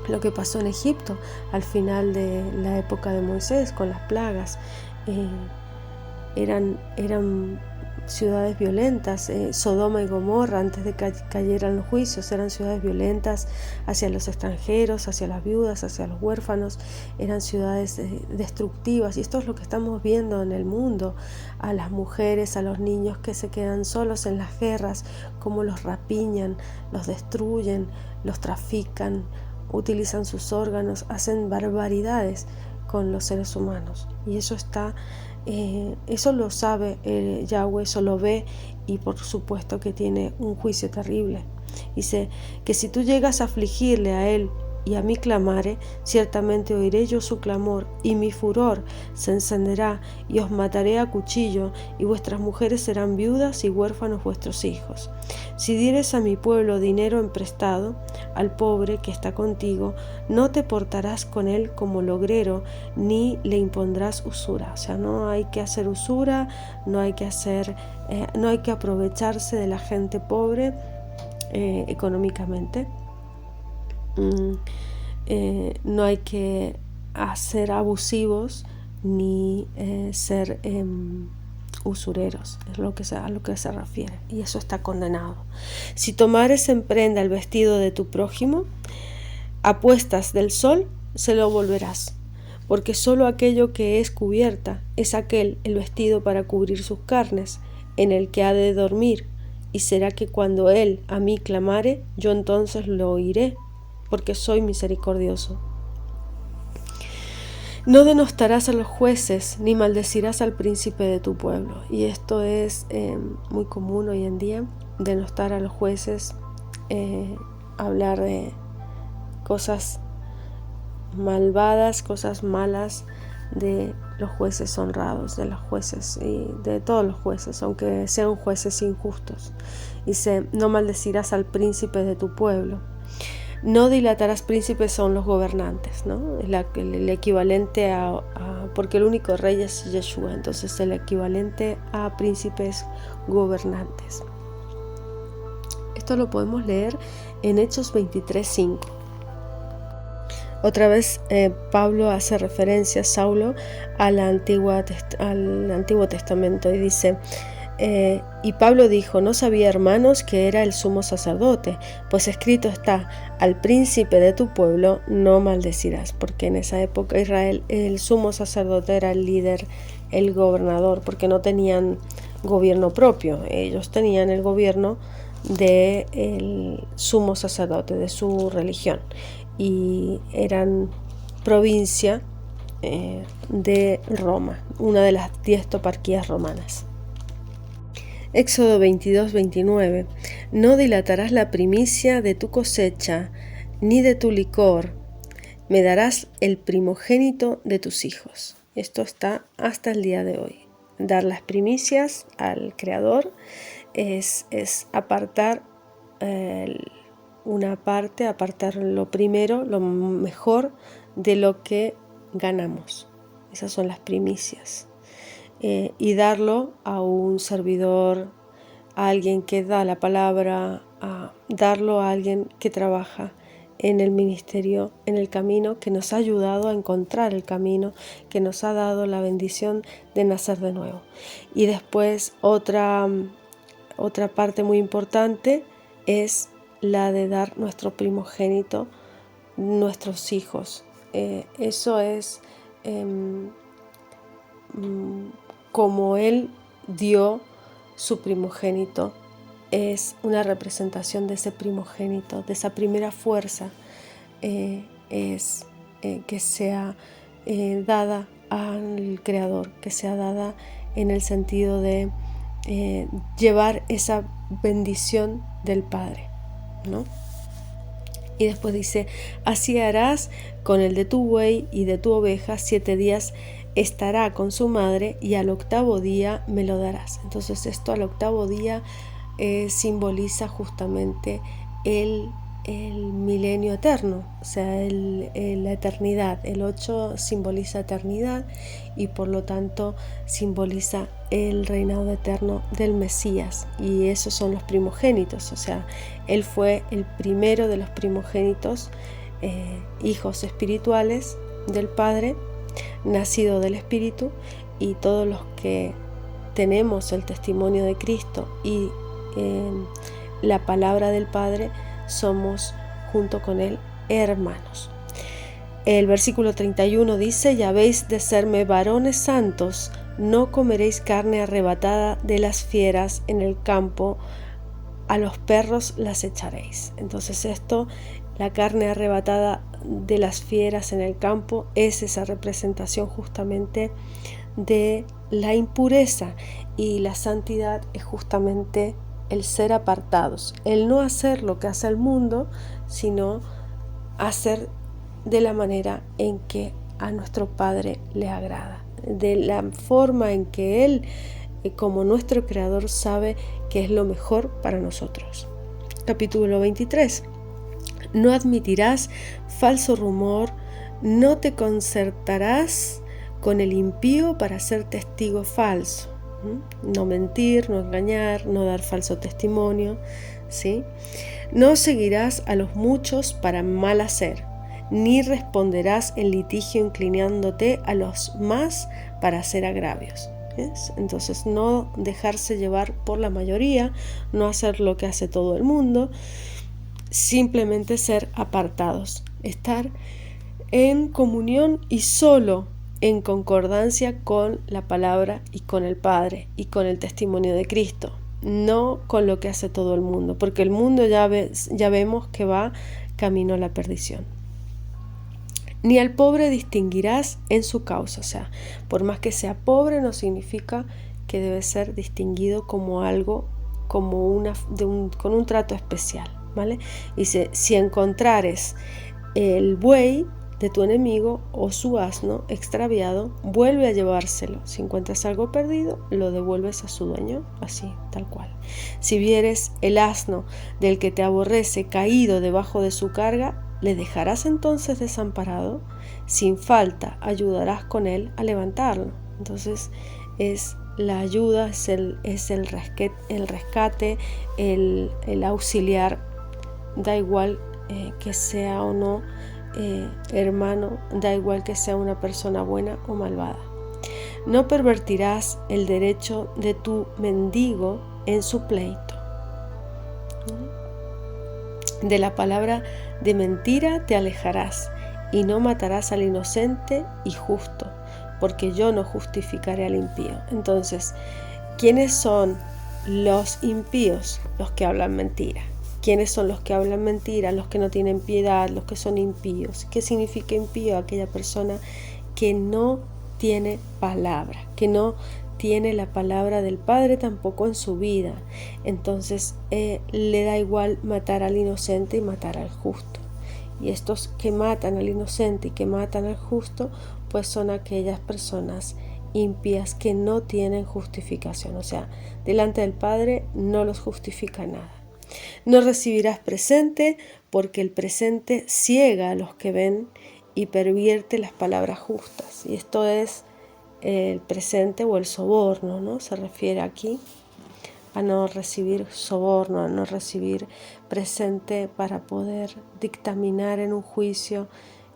lo que pasó en Egipto al final de la época de Moisés con las plagas. Eran ciudades violentas. Sodoma y Gomorra, antes de que cayeran los juicios, eran ciudades violentas hacia los extranjeros, hacia las viudas, hacia los huérfanos. Eran ciudades destructivas, y esto es lo que estamos viendo en el mundo: a las mujeres, a los niños que se quedan solos en las guerras, cómo los rapiñan, los destruyen, los trafican, utilizan sus órganos, hacen barbaridades con los seres humanos. Y eso eso lo sabe Yahweh, eso lo ve, y por supuesto que tiene un juicio terrible. Dice que si tú llegas a afligirle a él y a mí clamare, ciertamente oiré yo su clamor, y mi furor se encenderá, y os mataré a cuchillo, y vuestras mujeres serán viudas y huérfanos vuestros hijos. Si dieres a mi pueblo dinero emprestado, al pobre que está contigo, no te portarás con él como logrero, ni le impondrás usura. O sea, no hay que hacer usura, no hay que aprovecharse de la gente pobre económicamente. No hay que ser abusivos ni ser usureros, es a lo que se refiere, y eso está condenado. Si tomares en prenda el vestido de tu prójimo, a puestas del sol se lo volverás, porque solo aquello que es cubierta es aquel el vestido para cubrir sus carnes, en el que ha de dormir, y será que cuando él a mí clamare, yo entonces lo oiré, porque soy misericordioso. No denostarás a los jueces, ni maldecirás al príncipe de tu pueblo. Y esto es muy común hoy en día, denostar a los jueces, hablar de cosas malvadas, cosas malas de los jueces honrados, de los jueces y de todos los jueces, aunque sean jueces injustos. Dice, no maldecirás al príncipe de tu pueblo. No dilatarás príncipes, son los gobernantes, ¿no? El equivalente porque el único rey es Yeshua, entonces el equivalente a príncipes gobernantes. Esto lo podemos leer en Hechos 23:5. Otra vez Pablo hace referencia, Saulo, al Antiguo Testamento y dice, y Pablo dijo, no sabía, hermanos, que era el sumo sacerdote, pues escrito está, al príncipe de tu pueblo no maldecirás, porque en esa época Israel, el sumo sacerdote era el líder, el gobernador, porque no tenían gobierno propio, ellos tenían el gobierno del sumo sacerdote, de su religión, y eran provincia de Roma, una de las 10 toparquías romanas. Éxodo 22:29. No dilatarás la primicia de tu cosecha, ni de tu licor. Me darás el primogénito de tus hijos. Esto está hasta el día de hoy. Dar las primicias al Creador es apartar una parte, apartar lo primero, lo mejor de lo que ganamos. Esas son las primicias. Y darlo a un servidor, a alguien que da la palabra, a darlo a alguien que trabaja en el ministerio, en el camino, que nos ha ayudado a encontrar el camino, que nos ha dado la bendición de nacer de nuevo. Y después otra parte muy importante es la de dar nuestro primogénito, nuestros hijos. Eso es como Él dio su primogénito, es una representación de ese primogénito, de esa primera fuerza, que sea dada al Creador, que sea dada en el sentido de llevar esa bendición del Padre, ¿no? Y después dice, así harás con el de tu buey y de tu oveja, 7 días estará con su madre y al 8º día me lo darás. Entonces esto al 8º día simboliza justamente el milenio eterno, o sea, la eternidad. El 8 simboliza eternidad y por lo tanto simboliza el reinado eterno del Mesías, y esos son los primogénitos, o sea, Él fue el primero de los primogénitos, hijos espirituales del Padre, nacido del Espíritu, y todos los que tenemos el testimonio de Cristo y la palabra del Padre somos junto con Él hermanos. El versículo 31 dice, y habéis de serme varones santos, no comeréis carne arrebatada de las fieras en el campo, a los perros las echaréis. Entonces esto, la carne arrebatada de las fieras en el campo, es esa representación justamente de la impureza, y la santidad es justamente el ser apartados, el no hacer lo que hace el mundo, sino hacer de la manera en que a nuestro Padre le agrada, de la forma en que Él, como nuestro Creador, sabe que es lo mejor para nosotros. Capítulo 23. No admitirás falso rumor, no te concertarás con el impío para ser testigo falso. No mentir, no engañar, no dar falso testimonio, ¿sí? No seguirás a los muchos para mal hacer, ni responderás en litigio inclinándote a los más para hacer agravios. ¿Ves? Entonces, no dejarse llevar por la mayoría, no hacer lo que hace todo el mundo, simplemente ser apartados, estar en comunión y solo en concordancia con la palabra y con el Padre y con el testimonio de Cristo, no con lo que hace todo el mundo, porque el mundo ya vemos que va camino a la perdición. Ni al pobre distinguirás en su causa. O sea, por más que sea pobre, no significa que debe ser distinguido como algo, con un trato especial, ¿vale? Dice, si encontrares el buey de tu enemigo o su asno extraviado, vuelve a llevárselo. Si encuentras algo perdido, lo devuelves a su dueño, así, tal cual. Si vieres el asno del que te aborrece caído debajo de su carga, ¿le dejarás entonces desamparado? Sin falta ayudarás con él a levantarlo. Entonces es la ayuda, es el rescate, el auxiliar, da igual que sea o no hermano, da igual que sea una persona buena o malvada. No pervertirás el derecho de tu mendigo en su pleito. De la palabra de mentira te alejarás, y no matarás al inocente y justo, porque yo no justificaré al impío. Entonces, ¿quiénes son los impíos? Los que hablan mentira. ¿Quiénes son los que hablan mentira? Los que no tienen piedad, los que son impíos. ¿Qué significa impío? Aquella persona que no tiene palabra, que no tiene la palabra del Padre tampoco en su vida. Entonces le da igual matar al inocente y matar al justo. Y estos que matan al inocente y que matan al justo, pues son aquellas personas impías que no tienen justificación. O sea, delante del Padre no los justifica nada. No recibirás presente, porque el presente ciega a los que ven y pervierte las palabras justas. Y esto es el presente o el soborno, ¿no? Se refiere aquí a no recibir soborno, a no recibir presente para poder dictaminar en un juicio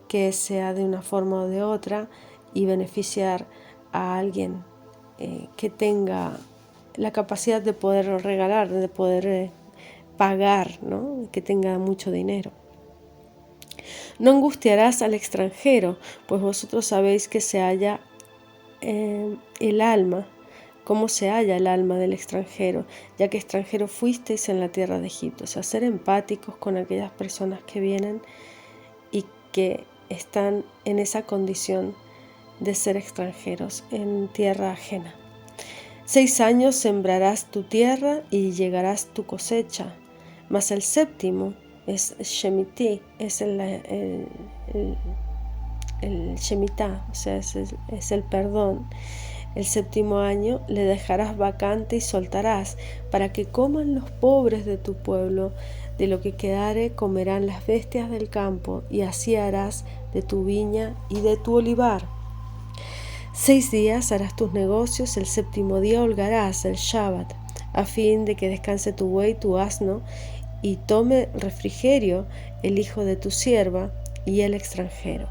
que sea de una forma o de otra y beneficiar a alguien que tenga la capacidad de poder regalar, de poder pagar, ¿no? Que tenga mucho dinero. No angustiarás al extranjero, pues vosotros sabéis que se halla el alma, cómo se halla el alma del extranjero, ya que extranjero fuisteis en la tierra de Egipto. O sea, ser empáticos con aquellas personas que vienen y que están en esa condición de ser extranjeros en tierra ajena. 6 años sembrarás tu tierra y llegarás tu cosecha, mas el séptimo es Shemití, es el Shemitá, o sea, es el perdón. El séptimo año le dejarás vacante y soltarás, para que coman los pobres de tu pueblo. De lo que quedare comerán las bestias del campo, y así harás de tu viña y de tu olivar. 6 días harás tus negocios, el séptimo día holgarás, el Shabbat, a fin de que descanse tu buey, tu asno, y tome refrigerio el hijo de tu sierva y el extranjero.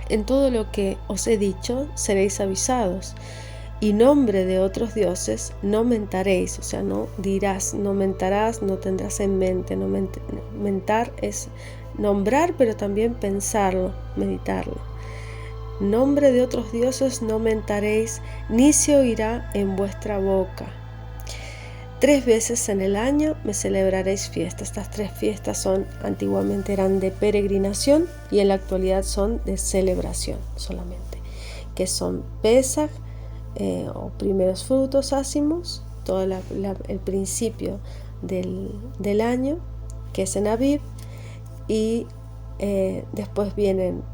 En todo lo que os he dicho seréis avisados, y nombre de otros dioses no mentaréis. O sea, no dirás, no mentarás, no tendrás en mente. Mentar es nombrar, pero también pensarlo, meditarlo. Nombre de otros dioses no mentaréis, ni se oirá en vuestra boca. 3 veces en el año me celebraréis fiestas. Estas 3 fiestas antiguamente eran de peregrinación y en la actualidad son de celebración solamente, que son Pesaj, o primeros frutos ácimos, todo el principio del año, que es en Aviv, y después vienen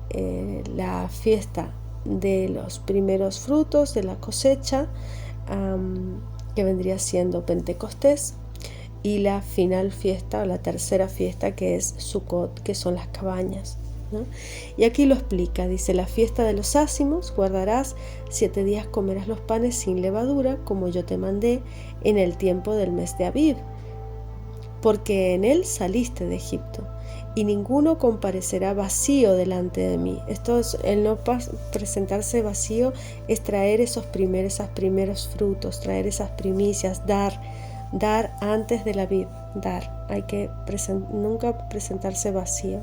la fiesta de los primeros frutos de la cosecha, que vendría siendo Pentecostés, y la final fiesta o la tercera fiesta, que es Sukkot, que son las cabañas, ¿no? Y aquí lo explica, dice: la fiesta de los ácimos guardarás, 7 días comerás los panes sin levadura, como yo te mandé en el tiempo del mes de Aviv, porque en él saliste de Egipto, y ninguno comparecerá vacío delante de mí. Esto es, el no presentarse vacío es traer esos primeros frutos, traer esas primicias, dar antes de la Aviv, dar. Hay que nunca presentarse vacío.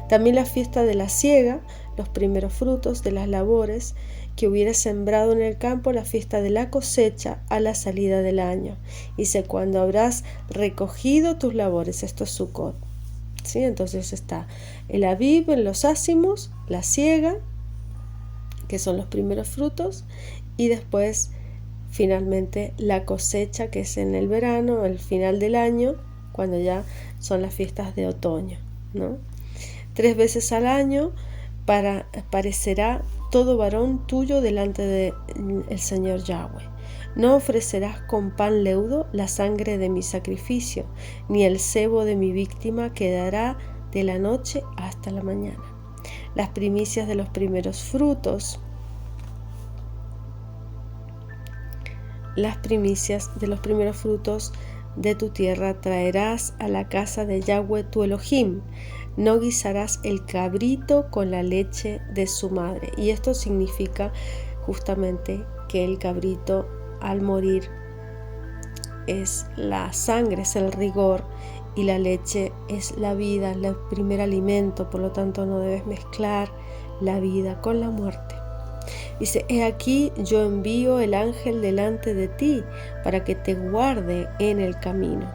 También la fiesta de la siega, los primeros frutos de las labores que hubieras sembrado en el campo, la fiesta de la cosecha a la salida del año. Dice: cuando habrás recogido tus labores, esto es Sukkot. ¿sí? Entonces está el Aviv en los ácimos, la siega, que son los primeros frutos, y después finalmente la cosecha, que es en el verano, el final del año, cuando ya son las fiestas de otoño, ¿no? 3 veces al año aparecerá todo varón tuyo delante del Señor Yahweh. No ofrecerás con pan leudo la sangre de mi sacrificio, ni el sebo de mi víctima quedará de la noche hasta la mañana. Las primicias de los primeros frutos, de tu tierra traerás a la casa de Yahweh tu Elohim. No guisarás el cabrito con la leche de su madre. Y esto significa justamente que el cabrito, al morir, es la sangre, es el rigor, y la leche es la vida, el primer alimento. Por lo tanto, no debes mezclar la vida con la muerte. Dice: he aquí yo envío el ángel delante de ti para que te guarde en el camino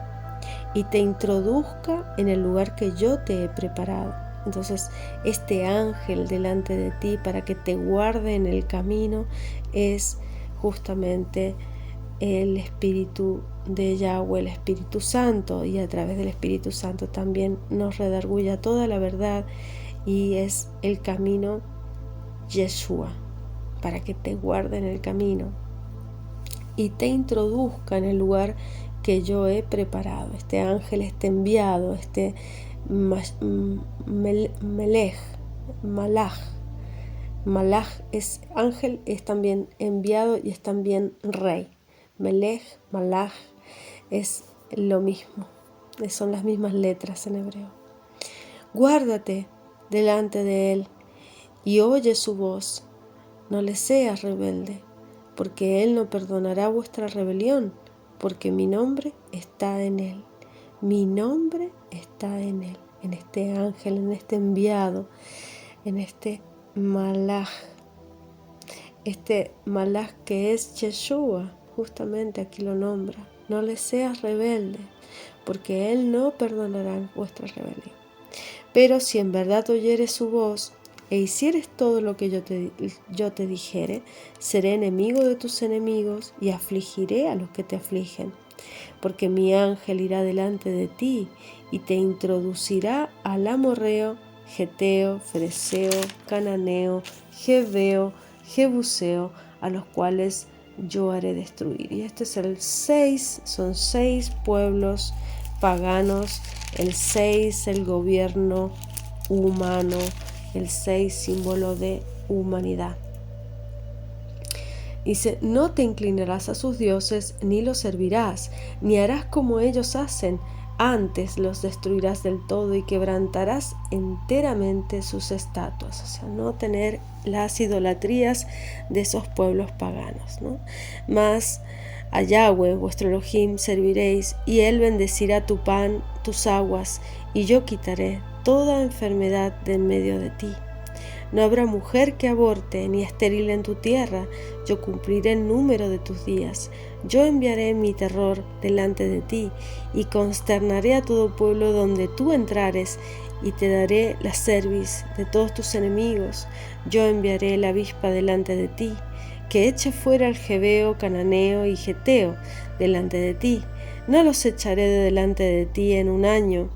y te introduzca en el lugar que yo te he preparado. Entonces, este ángel delante de ti para que te guarde en el camino es justamente el Espíritu de Yahweh, el Espíritu Santo, y a través del Espíritu Santo también nos redarguya toda la verdad, y es el camino Yeshua, para que te guarde en el camino y te introduzca en el lugar que yo he preparado. Este ángel, este enviado, este Malach es ángel, es también enviado y es también rey. Melech, Malach es lo mismo, son las mismas letras en hebreo. Guárdate delante de él y oye su voz. No le seas rebelde, porque él no perdonará vuestra rebelión, porque mi nombre está en él. Mi nombre está en él, en este ángel, en este enviado, en este Malach. Este Malach que es Yeshua, justamente aquí lo nombra. No le seas rebelde, porque él no perdonará vuestra rebelión. Pero si en verdad oyeres su voz e hicieres todo lo que yo te dijere, seré enemigo de tus enemigos y afligiré a los que te afligen. Porque mi ángel irá delante de ti y te introducirá al amorreo, geteo, fereceo, cananeo, jebeo, jebuseo, a los cuales yo haré destruir. Y este es el 6, son 6 pueblos paganos, el 6 el gobierno humano, el 6 símbolo de humanidad. Dice: no te inclinarás a sus dioses, ni los servirás, ni harás como ellos hacen, antes los destruirás del todo y quebrantarás enteramente sus estatuas. O sea, no tener las idolatrías de esos pueblos paganos, ¿no? Mas a Yahweh, vuestro Elohim, serviréis, y él bendecirá tu pan, tus aguas, y yo quitaré toda enfermedad de en medio de ti. No habrá mujer que aborte, ni estéril en tu tierra. Yo cumpliré el número de tus días. Yo enviaré mi terror delante de ti, y consternaré a todo pueblo donde tú entrares, y te daré la cerviz de todos tus enemigos. Yo enviaré la avispa delante de ti, que eche fuera al jebeo, cananeo y geteo delante de ti. No los echaré de delante de ti en un año,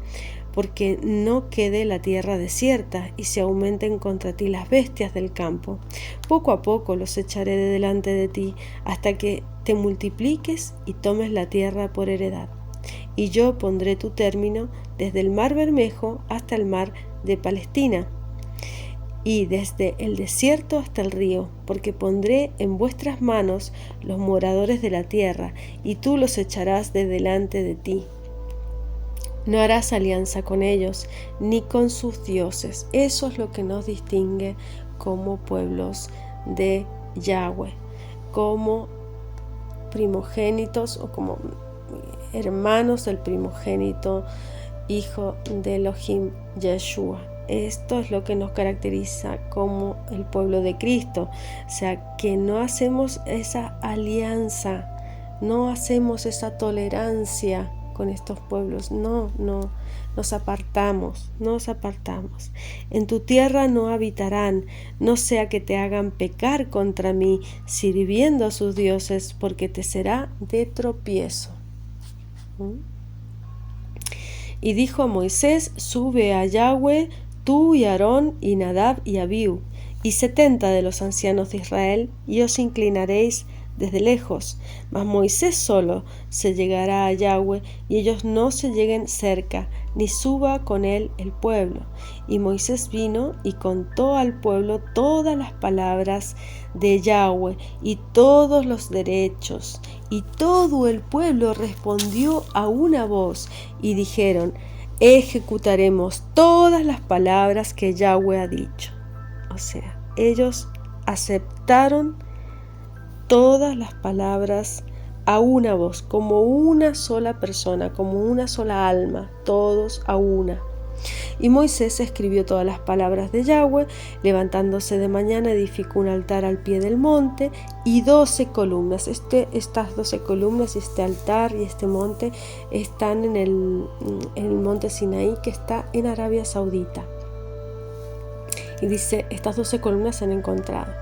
porque no quede la tierra desierta y se aumenten contra ti las bestias del campo. Poco a poco los echaré de delante de ti, hasta que te multipliques y tomes la tierra por heredad. Y yo pondré tu término desde el mar Bermejo hasta el mar de Palestina, y desde el desierto hasta el río, porque pondré en vuestras manos los moradores de la tierra, y tú los echarás de delante de ti. No harás alianza con ellos, ni con sus dioses. Eso es lo que nos distingue como pueblos de Yahweh, como primogénitos o como hermanos del primogénito, hijo de Elohim, Yeshua. Esto es lo que nos caracteriza como el pueblo de Cristo. O sea, que no hacemos esa alianza, no hacemos esa tolerancia con estos pueblos. No, nos apartamos. En tu tierra no habitarán, no sea que te hagan pecar contra mí, sirviendo a sus dioses, porque te será de tropiezo. Y dijo a Moisés: sube a Yahweh, tú y Aarón y Nadab y Abiú, y 70 de los ancianos de Israel, y os inclinaréis desde lejos. Mas Moisés solo se llegará a Yahweh, y ellos no se lleguen cerca, ni suba con él el pueblo. Y Moisés vino y contó al pueblo todas las palabras de Yahweh y todos los derechos. Y todo el pueblo respondió a una voz y dijeron: ejecutaremos todas las palabras que Yahweh ha dicho. O sea, ellos aceptaron todas las palabras a una voz, como una sola persona, como una sola alma, todos a una. Y Moisés escribió todas las palabras de Yahweh. Levantándose de mañana, edificó un altar al pie del monte y 12 columnas. Estas 12 columnas y este altar y este monte están en el monte Sinaí, que está en Arabia Saudita. Y dice, estas 12 columnas se han encontrado,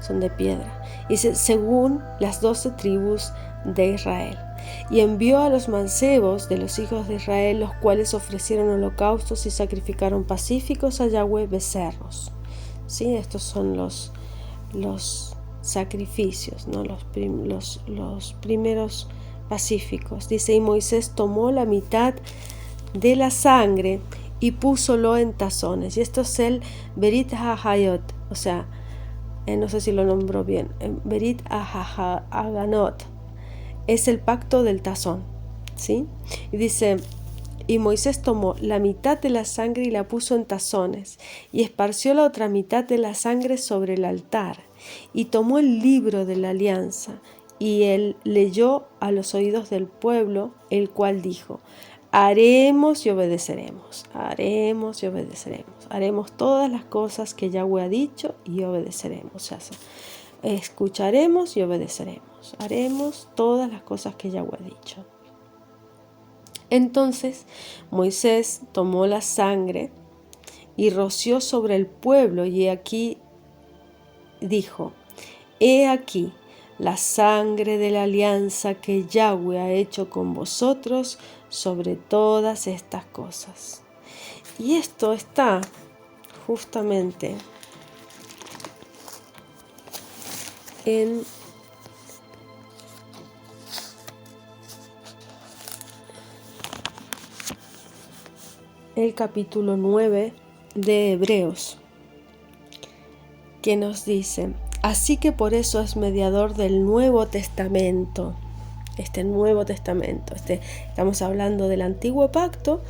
son de piedra. Dice, según las 12 tribus de Israel. Y envió a los mancebos de los hijos de Israel, los cuales ofrecieron holocaustos y sacrificaron pacíficos a Yahweh becerros. ¿Sí? Estos son los sacrificios, ¿no? Los primeros pacíficos. Dice, y Moisés tomó la mitad de la sangre y púsolo en tazones. Y esto es el Berit HaHayot, o sea, no sé si lo nombro bien, Berit HaHaganot. Es el pacto del tazón, ¿sí? Y dice, y Moisés tomó la mitad de la sangre y la puso en tazones, y esparció la otra mitad de la sangre sobre el altar, y tomó el libro de la alianza, y él leyó a los oídos del pueblo, el cual dijo, haremos y obedeceremos, haremos y obedeceremos, haremos todas las cosas que Yahweh ha dicho y obedeceremos. O sea, escucharemos y obedeceremos, haremos todas las cosas que Yahweh ha dicho. Entonces Moisés tomó la sangre y roció sobre el pueblo, y aquí dijo, he aquí la sangre de la alianza que Yahweh ha hecho con vosotros sobre todas estas cosas. Y esto está justamente en el capítulo 9 de Hebreos, que nos dice, así que por eso es mediador del Nuevo Testamento. Este Nuevo Testamento, estamos hablando del Antiguo Pacto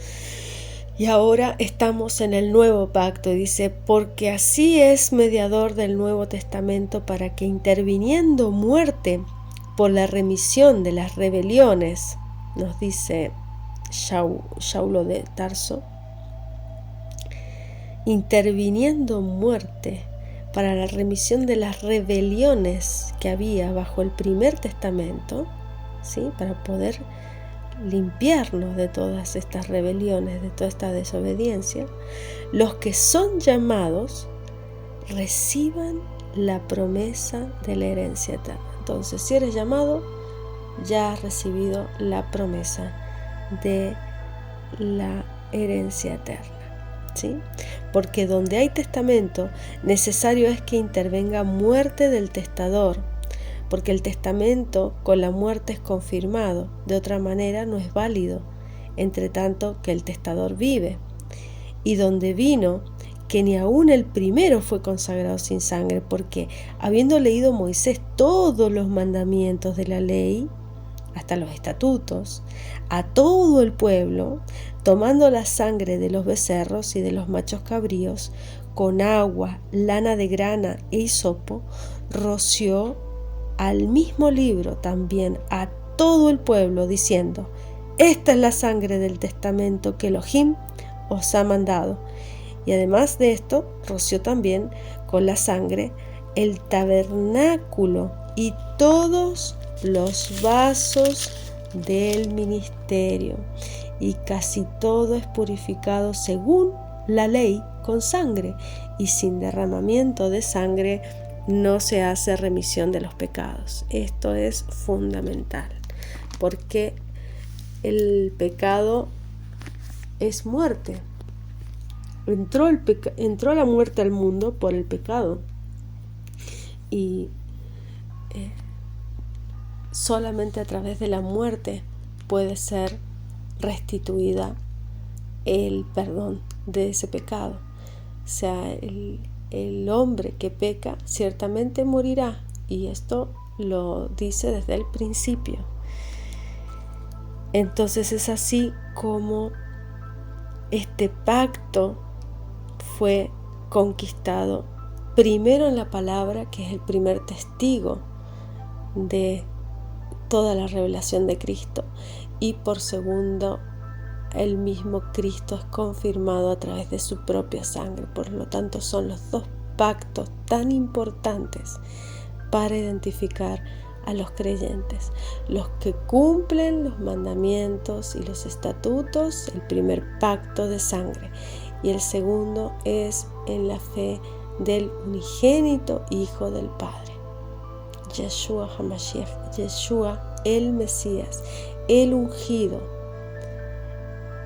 y ahora estamos en el Nuevo Pacto. Dice, porque así es mediador del Nuevo Testamento, para que interviniendo muerte por la remisión de las rebeliones, nos dice Saulo de Tarso, interviniendo muerte para la remisión de las rebeliones que había bajo el primer testamento, ¿sí? Para poder limpiarnos de todas estas rebeliones, de toda esta desobediencia, los que son llamados reciban la promesa de la herencia eterna. Entonces, si eres llamado, ya has recibido la promesa de la herencia eterna, ¿sí? Porque donde hay testamento, necesario es que intervenga muerte del testador, porque el testamento con la muerte es confirmado, de otra manera no es válido, entre tanto que el testador vive. Y donde vino, que ni aun el primero fue consagrado sin sangre, porque habiendo leído Moisés todos los mandamientos de la ley, hasta los estatutos, a todo el pueblo, tomando la sangre de los becerros y de los machos cabríos, con agua, lana de grana e hisopo, roció al mismo libro también a todo el pueblo, diciendo, esta es la sangre del testamento que Elohim os ha mandado. Y además de esto, roció también con la sangre el tabernáculo y todos los vasos del ministerio, y casi todo es purificado según la ley con sangre, y sin derramamiento de sangre no se hace remisión de los pecados. Esto es fundamental, porque el pecado es muerte. Entró la muerte al mundo por el pecado, y solamente a través de la muerte puede ser restituida el perdón de ese pecado. O sea, el hombre que peca ciertamente morirá, y esto lo dice desde el principio. Entonces es así como este pacto fue conquistado primero en la palabra, que es el primer testigo de toda la revelación de Cristo, y por segundo, el mismo Cristo es confirmado a través de su propia sangre. Por lo tanto, son los dos pactos tan importantes para identificar a los creyentes: los que cumplen los mandamientos y los estatutos, el primer pacto de sangre, y el segundo es en la fe del unigénito Hijo del Padre, Yeshua HaMashiach, Yeshua el Mesías, el ungido,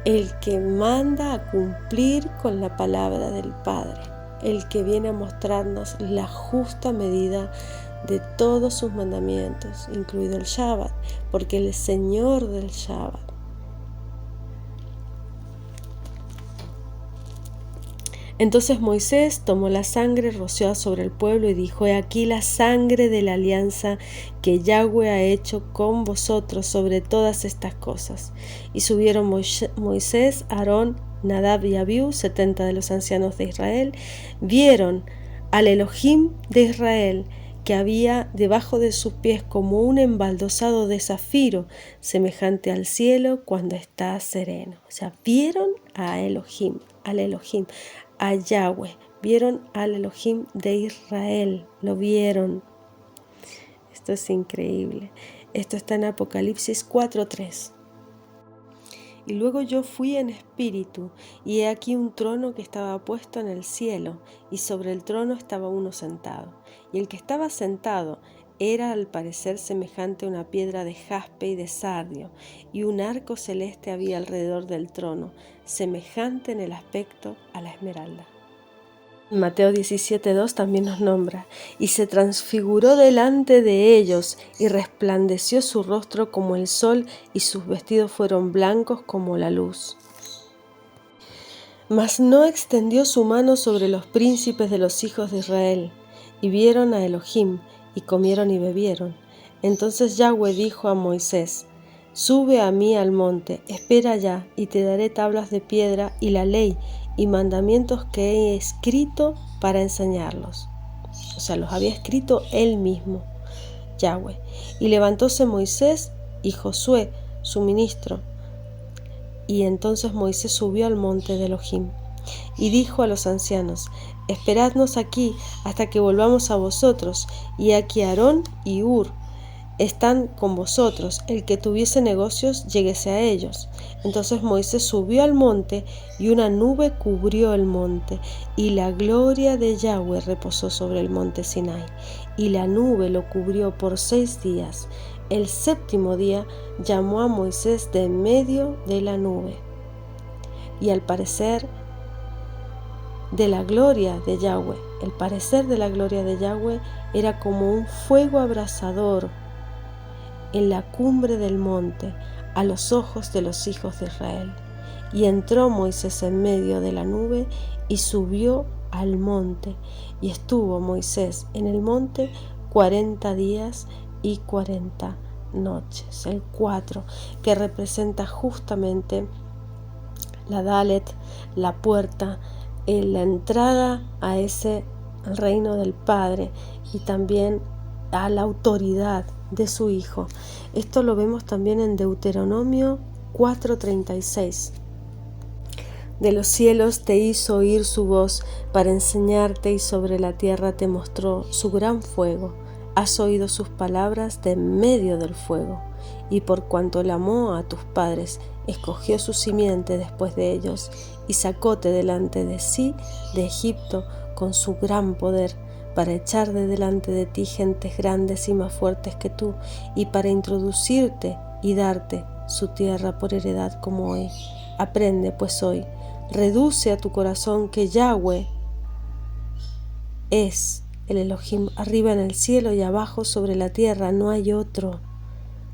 el que manda a cumplir con la palabra del Padre, el que viene a mostrarnos la justa medida de todos sus mandamientos, incluido el Shabbat, porque Él es Señor del Shabbat. Entonces Moisés tomó la sangre rociada sobre el pueblo y dijo: He aquí la sangre de la alianza que Yahweh ha hecho con vosotros sobre todas estas cosas. Y subieron Moisés, Aarón, Nadab y Abiú, 70 de los ancianos de Israel, vieron al Elohim de Israel, que había debajo de sus pies como un embaldosado de zafiro, semejante al cielo cuando está sereno. O sea, vieron a Elohim, a Yahweh, vieron al Elohim de Israel, lo vieron. Esto es increíble. Esto está en Apocalipsis 4:3. Y luego yo fui en espíritu, y he aquí un trono que estaba puesto en el cielo, y sobre el trono estaba uno sentado. Y el que estaba sentado era al parecer semejante a una piedra de jaspe y de sardio, y un arco celeste había alrededor del trono, semejante en el aspecto a la esmeralda. Mateo 17:2 también nos nombra: y se transfiguró delante de ellos, y resplandeció su rostro como el sol, y sus vestidos fueron blancos como la luz. Mas no extendió su mano sobre los príncipes de los hijos de Israel, y vieron a Elohim, y comieron y bebieron. Entonces Yahweh dijo a Moisés: Sube a mí al monte, espera allá, y te daré tablas de piedra y la ley y mandamientos que he escrito para enseñarlos. O sea, los había escrito él mismo, Yahweh. Y levantóse Moisés y Josué, su ministro. Y entonces Moisés subió al monte de Elohim y dijo a los ancianos: Esperadnos aquí hasta que volvamos a vosotros, y aquí Aarón y Hur están con vosotros, el que tuviese negocios, lléguese a ellos. Entonces Moisés subió al monte, y una nube cubrió el monte, y la gloria de Yahweh reposó sobre el monte Sinai, y la nube lo cubrió por 6 días. El 7º día llamó a Moisés de en medio de la nube, y al parecer de la gloria de Yahweh, el parecer de la gloria de Yahweh era como un fuego abrasador en la cumbre del monte, a los ojos de los hijos de Israel. Y entró Moisés en medio de la nube y subió al monte, y estuvo Moisés en el monte 40 días y 40 noches. El 4, que representa justamente la Dalet, la puerta, la entrada a ese reino del Padre, y también a la autoridad de su Hijo. Esto lo vemos también en Deuteronomio 4:36. De los cielos te hizo oír su voz para enseñarte, y sobre la tierra te mostró su gran fuego. Has oído sus palabras de en medio del fuego, y por cuanto él amó a tus padres, escogió su simiente después de ellos, y sacóte delante de sí de Egipto con su gran poder, para echar de delante de ti gentes grandes y más fuertes que tú, y para introducirte y darte su tierra por heredad como hoy. Aprende pues hoy, reduce a tu corazón que Yahweh es el Elohim arriba en el cielo y abajo sobre la tierra, no hay otro.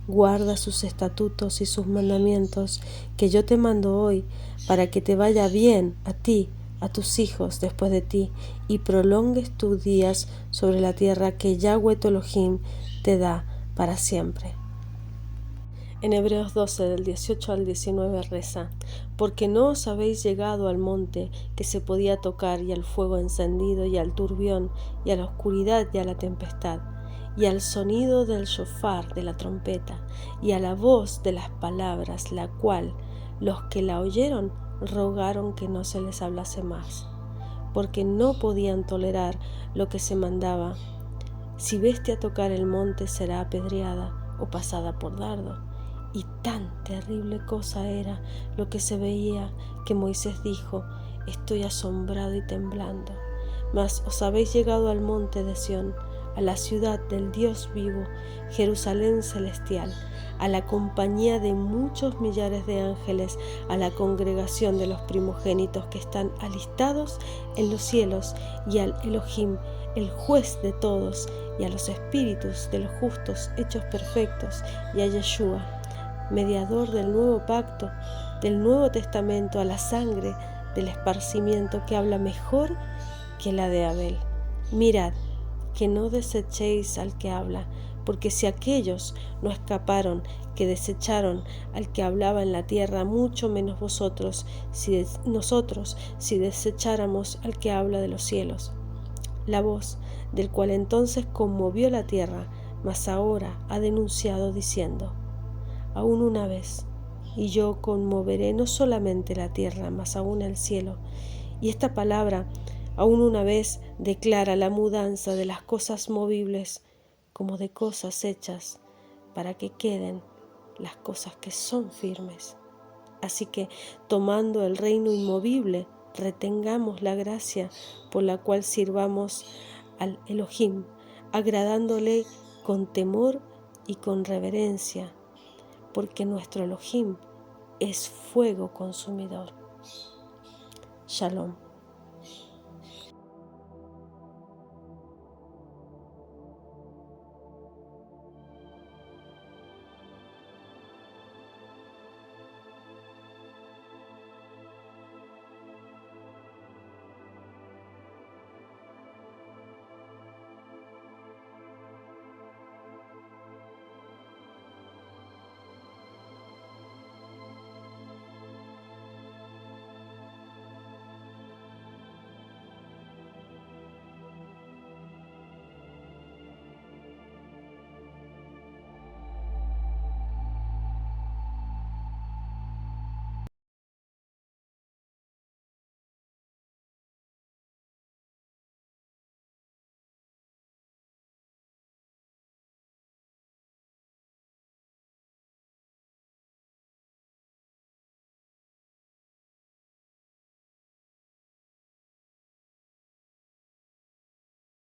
Guarda sus estatutos y sus mandamientos que yo te mando hoy, para que te vaya bien a ti, a tus hijos después de ti, y prolongues tus días sobre la tierra que Yahweh tu Elohim te da para siempre. En Hebreos 12, del 18 al 19 reza: porque no os habéis llegado al monte que se podía tocar, y al fuego encendido, y al turbión, y a la oscuridad, y a la tempestad, y al sonido del shofar, de la trompeta, y a la voz de las palabras, la cual los que la oyeron rogaron que no se les hablase más, porque no podían tolerar lo que se mandaba. Si bestia tocar el monte, será apedreada o pasada por dardo. Y tan terrible cosa era lo que se veía, que Moisés dijo: estoy asombrado y temblando. Mas os habéis llegado al monte de Sión, a la ciudad del Dios vivo, Jerusalén celestial, a la compañía de muchos millares de ángeles, a la congregación de los primogénitos que están alistados en los cielos, y al Elohim, el juez de todos, y a los espíritus de los justos hechos perfectos, y a Yeshua, mediador del nuevo pacto, del Nuevo Testamento, a la sangre del esparcimiento que habla mejor que la de Abel. Mirad, que no desechéis al que habla, porque si aquellos no escaparon, que desecharon al que hablaba en la tierra, mucho menos vosotros, nosotros, si desecháramos al que habla de los cielos. La voz del cual entonces conmovió la tierra, mas ahora ha denunciado diciendo: aún una vez, y yo conmoveré no solamente la tierra, mas aún el cielo. Y esta palabra, aún una vez, declara la mudanza de las cosas movibles como de cosas hechas, para que queden las cosas que son firmes. Así que, tomando el reino inmovible, retengamos la gracia por la cual sirvamos al Elohim, agradándole con temor y con reverencia, porque nuestro Elohim es fuego consumidor. Shalom.